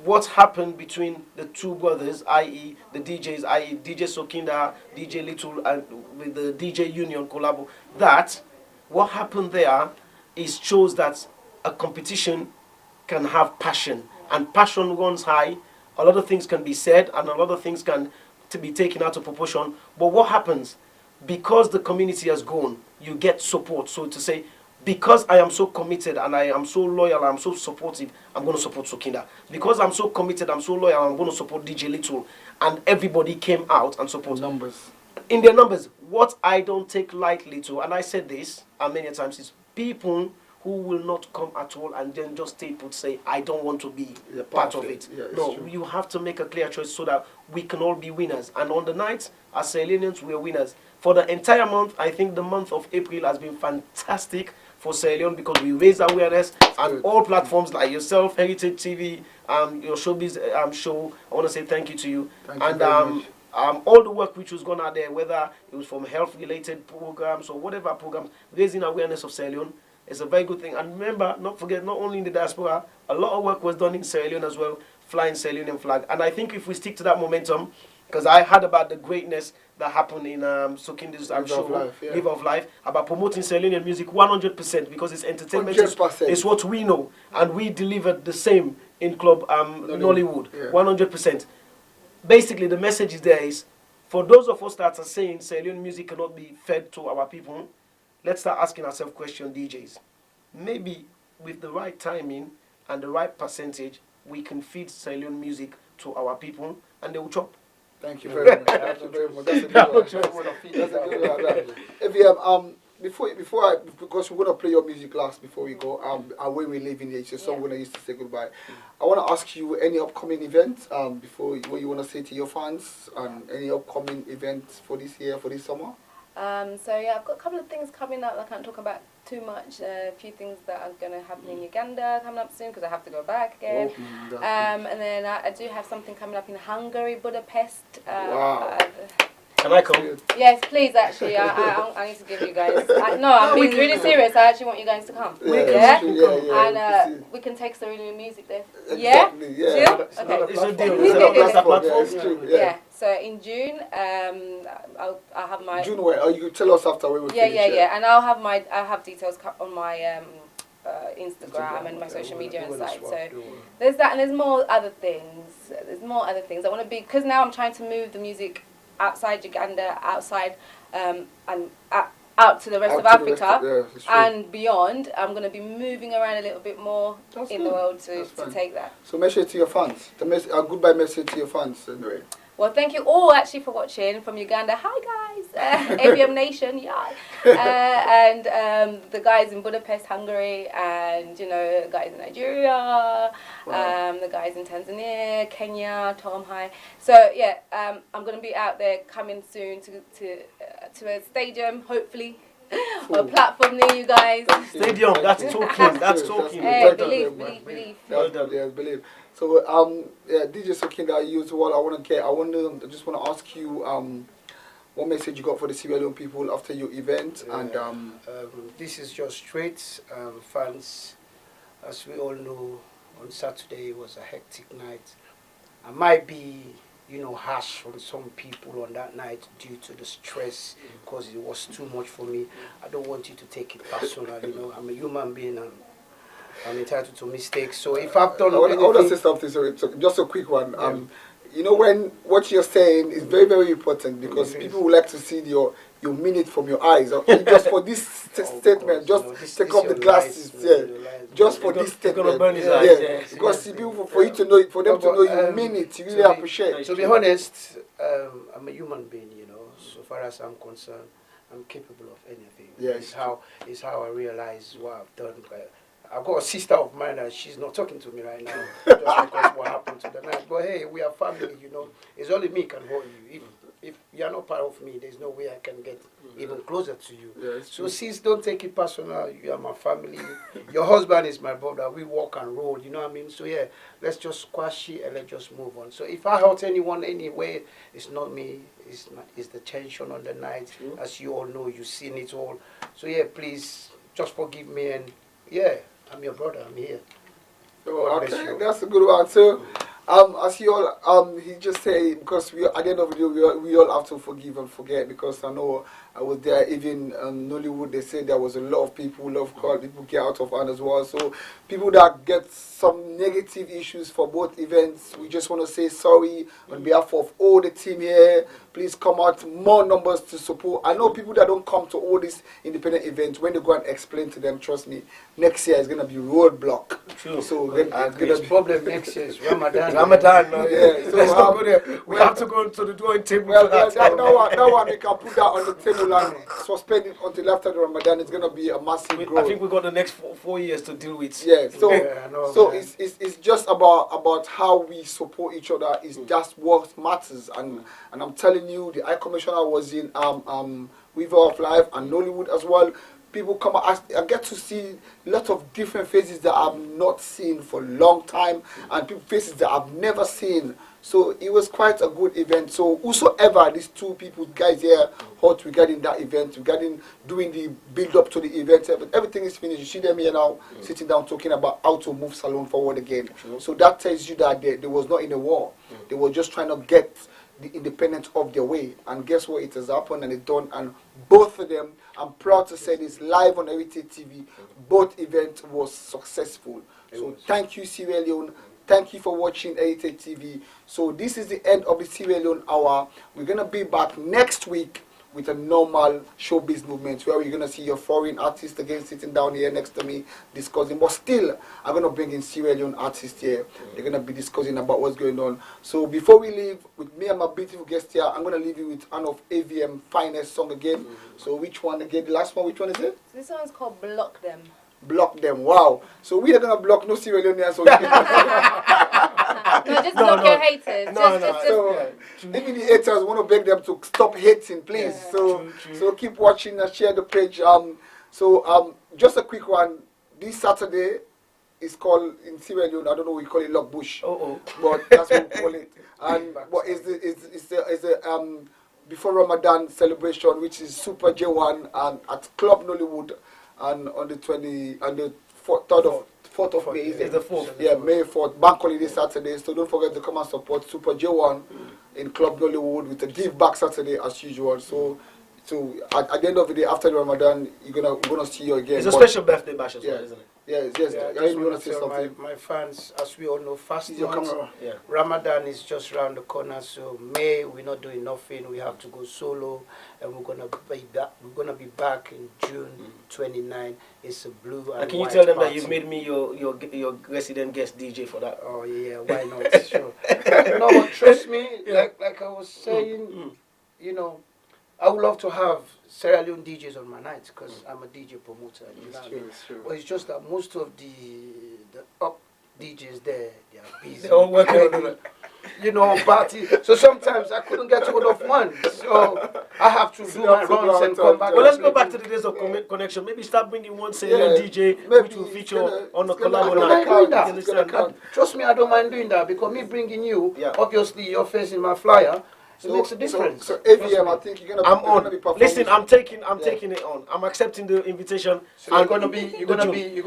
what happened between the two brothers, i.e. the DJs, i.e. DJ Sokinda, DJ Little, and with the DJ Union collabo, that what happened there is shows that a competition can have passion, and passion runs high. A lot of things can be said, and a lot of things can be taken out of proportion. But what happens? Because the community has grown, you get support. So to say, because I am so committed and I am so loyal, I'm so supportive, I'm going to support Sokinda. Because I'm so committed, I'm so loyal, I'm going to support DJ Little. And everybody came out and supported. Numbers. In their numbers, what I don't take lightly to, and I said this many times, is people who will not come at all and then just stay put, say, I don't want to be part of it. Yeah, no, you have to make a clear choice so that we can all be winners. And on the night, as Sierra Leoneans, we are winners. For the entire month, I think the month of April has been fantastic for Sierra Leone, because we raise awareness on all platforms like yourself, Heritage TV, your ShowBiz show. I want to say thank you to you. Thank you very much. All the work which was gone out there, whether it was from health-related programs or whatever programs, raising awareness of Sierra Leone is a very good thing. And remember, not forget, not only in the diaspora, a lot of work was done in Sierra Leone as well, flying Sierra Leonean flag. And I think if we stick to that momentum, because I heard about the greatness that happened in Sokinda's show, Live of Life, about promoting Sierra Leonean music 100%, because it's entertainment is what we know, and we delivered the same in Club Nollywood, 100%. basically the message is there is, for those of us that are saying Sierra Leone music cannot be fed to our people, let's start asking ourselves questions, DJs. Maybe with the right timing and the right percentage, we can feed Sierra Leone music to our people and they will chop. Thank you very much. Thank you very much. That's a good one. That's a good one. If because we're gonna play your music last before we go. And when we leave in here, it's a song we're gonna use to say goodbye. I wanna ask you any upcoming events before what you wanna say to your fans and any upcoming events for this year, for this summer. So yeah, I've got a couple of things coming up. I can't talk about too much. A few things that are going to happen in Uganda coming up soon because I have to go back again. And then I do have something coming up in Hungary, Budapest. Wow. Can I come? Yes, please. Actually, I need to give you guys. No, I'm being really serious. I actually want you guys to come. Yeah. And we can take Sierra Leone music there. Exactly, yeah. Chill? It's Okay. It's a deal. It's a platform. Yeah, it's true. Yeah. So in June, I'll have my. June where? Oh, you can tell us after we will finish. Yeah. And I'll have details on my Instagram and my social media and site. So there's that, and there's more other things. I want to be, because now I'm trying to move the music outside Uganda, outside and out to the rest of Africa and beyond. I'm going to be moving around a little bit more in the world to take that. So message to your fans. A goodbye message to your fans, anyway. Well, thank you all actually for watching from Uganda. Hi guys, ABM Nation, yeah. And the guys in Budapest, Hungary, and the guys in Nigeria, the guys in Tanzania, Kenya, Tom High. So yeah, I'm gonna be out there coming soon to a stadium, hopefully. Or a platform near you guys. Stadium, that's talking. That's talking. Hey, believe. Well done, yes, believe. So, DJ Sokinda, I just want to ask you what message you got for the Sierra Leone people after your event, and this is just straight fans. As we all know, on Saturday was a hectic night. I might be, harsh on some people on that night due to the stress because it was too much for me. I don't want you to take it personal. I'm a human being and I'm entitled to mistakes. So if I've done anything... I want to say something, sorry, just a quick one. When what you're saying is very, very important because people would like to see your minute from your eyes. Just for this statement, just take off the glasses. Just for this statement. Because for you to know, for them to know you mean it, you really appreciate. To be honest, I'm a human being, So far as I'm concerned, I'm capable of anything. Yes. It's how I realize what I've done. I've got a sister of mine and she's not talking to me right now just because what happened to the night. But hey, we are family, It's only me can hold you. If you're not part of me, there's no way I can get even closer to you. Yeah, so sis, don't take it personal. You are my family. Your husband is my brother. We walk and roll, you know what I mean? So yeah, let's just squash it and let's just move on. So if I hurt anyone anyway, it's not me. It's the tension on the night. As you all know, you've seen it all. So yeah, please just forgive me and yeah, I'm your brother. I'm here. Okay, that's a good one. So, as you all, he just said, because at the end of the day, we all have to forgive and forget, because I know I was there, even Nollywood, they said there was a lot of people, people get out of hand as well. So, people that get some negative issues for both events, we just want to say sorry on behalf of all the team here. Please come out, more numbers to support. I know people that don't come to all these independent events, when they go and explain to them, trust me, next year is going to be roadblock. True. So, the problem next year is Ramadan. No? Yeah, so we have to go to the drawing table. Well, that one we can put that on the table and suspend it until after the Ramadan. It's going to be a massive growth. I think we got the next 4 years to deal with. Yeah, so it's just about how we support each other. Is just what matters, and I'm telling you, the High Commissioner was in Weaver of Life and Nollywood as well. People come and I get to see a lot of different faces that I've not seen for a long time, and faces that I've never seen. So it was quite a good event. So whosoever these two people, guys here, hot regarding that event, regarding doing the build up to the event, everything is finished. You see them here now sitting down talking about how to move Salone forward again. So that tells you that they was not in a war. They were just trying to get the independence of their way. And guess what? It has happened and it's done. And both of them, I'm proud to say this, live on JayyTee TV, both events was successful. So thank you, Sierra Leone. Thank you for watching JayyTee TV. So this is the end of the Sierra Leone hour. We're gonna be back next week with a normal showbiz movement where we're gonna see your foreign artists again sitting down here next to me discussing. But still, I'm gonna bring in Sierra Leone artists here. They're gonna be discussing about what's going on. So before we leave, with me and my beautiful guest here, I'm gonna leave you with one of AVM finest song again. So which one again? The last one, which one is it? This one's called Block Them. Block them. Wow. So we are gonna block no Sierra Leoneans. So No, just block your haters. So even the haters want to beg them to stop hating, please. True. So keep watching and share the page. Just a quick one. This Saturday is called in Sierra Leone. I don't know. We call it Lock Bush. But that's what we call it. And but it's the before Ramadan celebration, which is Super J1 and at Club Nollywood, and on the 4th of May. Is the 4th. Yeah, May 4th, bank holiday Saturday. So don't forget to come and support Super J1 in Club Nollywood with a give back Saturday as usual. So at the end of the day, after the Ramadan, we're gonna see you again. It's a special birthday bash as well, isn't it? Yes. I just want to tell my fans, as we all know, fasting. Ramadan is just around the corner. So May we're not doing nothing. We have to go solo, and we're gonna be back in June 29. It's a blue and can you white tell them party. that you've made me your resident guest DJ for that? Oh yeah, why not? Sure. No, but trust me. Like I was saying, you know, I would love to have Sierra Leone DJs on my nights because I'm a DJ promoter. You know what I mean? But it's just that most of the up DJs there, they are busy. They're all working on it. You know, party. So sometimes I couldn't get hold of one. So I have to do my runs and come back. Well, let's go back to the days of connection. Maybe start bringing one Sierra DJ which will feature on the collab night. Trust me, I don't mind doing that because me bringing you, obviously your face in my flyer. It makes a difference. So AVM, I think you're gonna be performing. Listen, I'm taking it on. I'm accepting the invitation. So you're gonna be.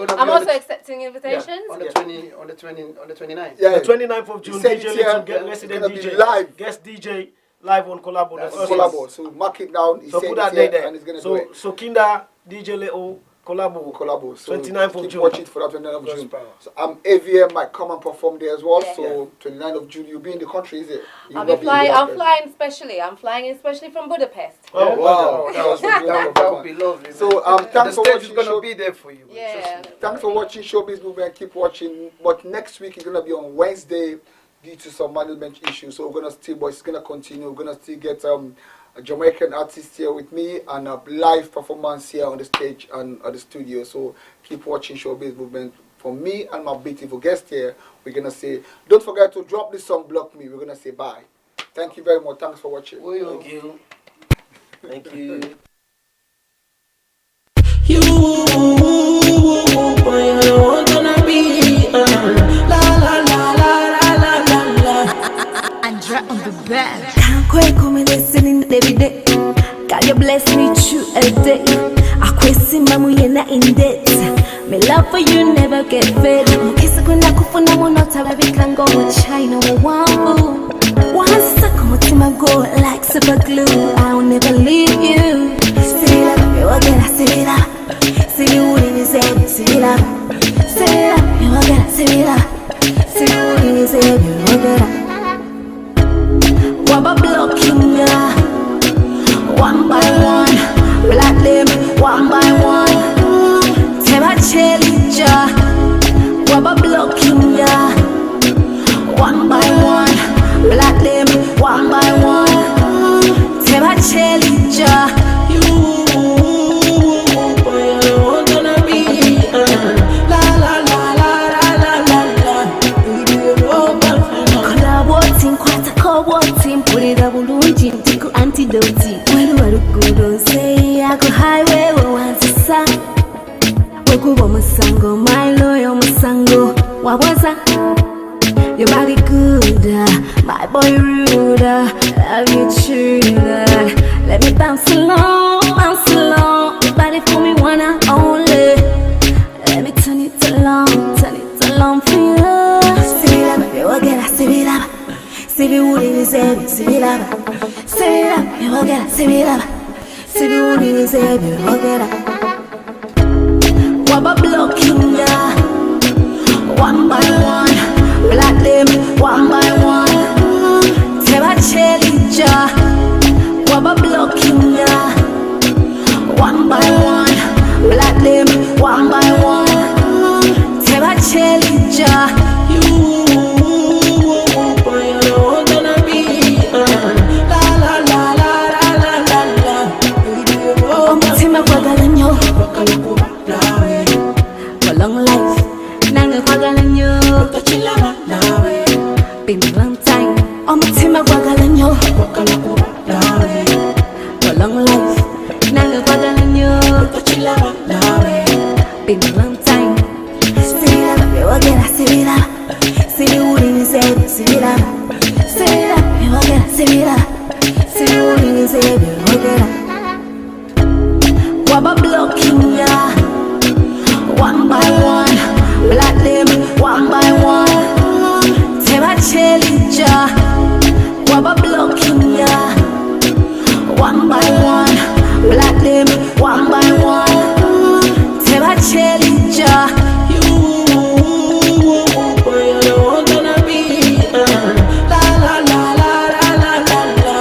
I'm also accepting invitations. On the 29th. Yeah, the 29th of June. DJ Little get resident DJ live. Guest DJ live on Collabo. Collabo. So mark it down. So put that day there. And it's gonna do it. So Kinda DJ Little Collabo. So 29th of June. Watch it for that 29th of June. So AVM might come and perform there as well. So 29th of June, you'll be in the country, is it? I'm flying specially. I'm flying in specially from Budapest. Oh wow, that would be lovely. So thanks for watching. The stage is gonna be there for you. Yeah. Thanks for watching Showbiz Movement. Keep watching. But next week is gonna be on Wednesday due to some management issues. So we're gonna still, but it's gonna continue. We're gonna still get a Jamaican artist here with me and a live performance here on the stage and at the studio. So keep watching Showbiz Movement. For me and my beautiful guest here, we're gonna say, don't forget to drop this song, Block Me. We're gonna say bye. Thank you very much. Thanks for watching. Thank you. You, boy, I don't wanna be la la la la la la la. Andra on the bed. Can't quite come and listening every day. God, you bless me through a day. I question my muyena in debt. My love for you never get fed. Kisa kuna kufuna monota baby can go with China wambu. Once I come to my goal like super glue, I'll never leave you. Say it up, you again, I say it up. Say you wouldn't you say it up. Say it up, you again, say it up. Say you wouldn't you say it, you again. Wabba blocking ya, one by one. Black them, one by one. Tema challenger, wabba blocking ya, one by one. Black them, one by one. Tema challenger. You, boy, I don't wanna be la la la la la la la. We do it all Collaborating, quite a co-working. Put it up on Lungi, take you antidote. When you are good, say I go highway, we want to sing. Woku Musango, my lawyer Musango. What was that? Your body good, my boy rude. Love you true. Let me bounce along. Your body for me one and only. Let me turn it along for you. Say it up, you again, I say it up. Say it would it say it up. Say it up, you again, say it up. Say it would it say you again. Wabba blocking ya, one by one. black them one by one. Teba chelija, waba blocking ya. One by one, black them one by one. Teba chelija, you gonna be la la la la la la la la. Tima kwagalanyo, for long life. Nanga kwagalanyo, been a long time. Tima kwagalanyo, for long life. Nanga kwagalanyo, been a long time. Sivira, bewagera sivira. Siviri ni zebi sivira. Sivira, bewagera sivira. Siviri ni zebi bewagera. Waba blocking ya. One by one, black them one by one. Teba chelija, waba blocking ya. One by one, black them one by one. Teba chelija, you gonna be la la la la la la la la.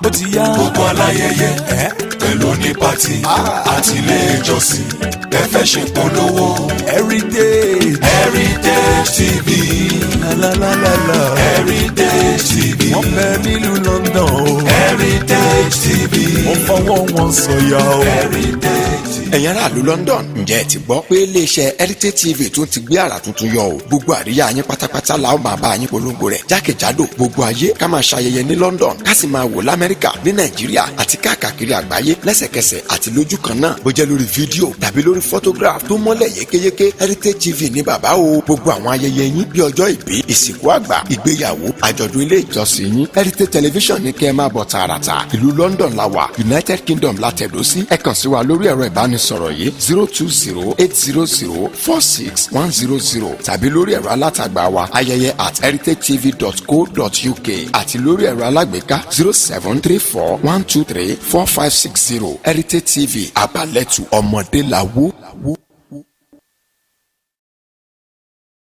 Ó ti yá. Gbogbo aláyẹyẹ pẹ̀lú ní pátì àti ilé ìjọsìn ẹ fẹ́ ṣe polówó. Heritage TV. Heritage TV. Wọ́n bẹ nílùú London o. Heritage TV. Wọ́n fọwọ́ wọn sọ̀yà o. Heritage TV. Ẹ̀yin aráàlú London ǹjẹ́ ẹ ti gbọ́ pé iléeṣẹ́ Heritage TV tún ti gbé àrà tuntun yọ o. Gbogbo àríyá yín pátápátá la ó máa bá yín polongo rẹ̀ jákèjádò gbogbo ayé ká máa ṣayẹyẹ ní London ká sì máa wò l'Amẹ́ríkà ní Nàìjíríà àti káàkiri àgbáyé lẹ́sẹ̀kẹsẹ̀ àti lójú kan náà bó jẹ́ lórí fídíò tàbí lórí photograph tó mọ́lẹ̀ yékéyéké Heritage TV ní bàbá o. Gbogbo àwọn ayẹyẹ yín bí ọjọ́ ìbí ìsìnkú àgbà ìgbéyàwó àjọ̀dún ilé ìjọsìn yín Heritage Television ní kẹ́ ẹ máa bọ̀ tààràtà. Ìlú London la wà United Kingdom la tẹ̀dó sí. Ẹ kàn sí wa lórí ẹ̀rọ ìbánisọ̀rọ̀ yìí 020-800-46100 tàbí lórí ẹ̀rọ alátagbà wa ayẹyẹ@heritagetv.co.uk àti lórí ẹ̀rọ alágbèéká 0734-123-4560. Heritage TV abalẹ̀tù ọmọdé làwó.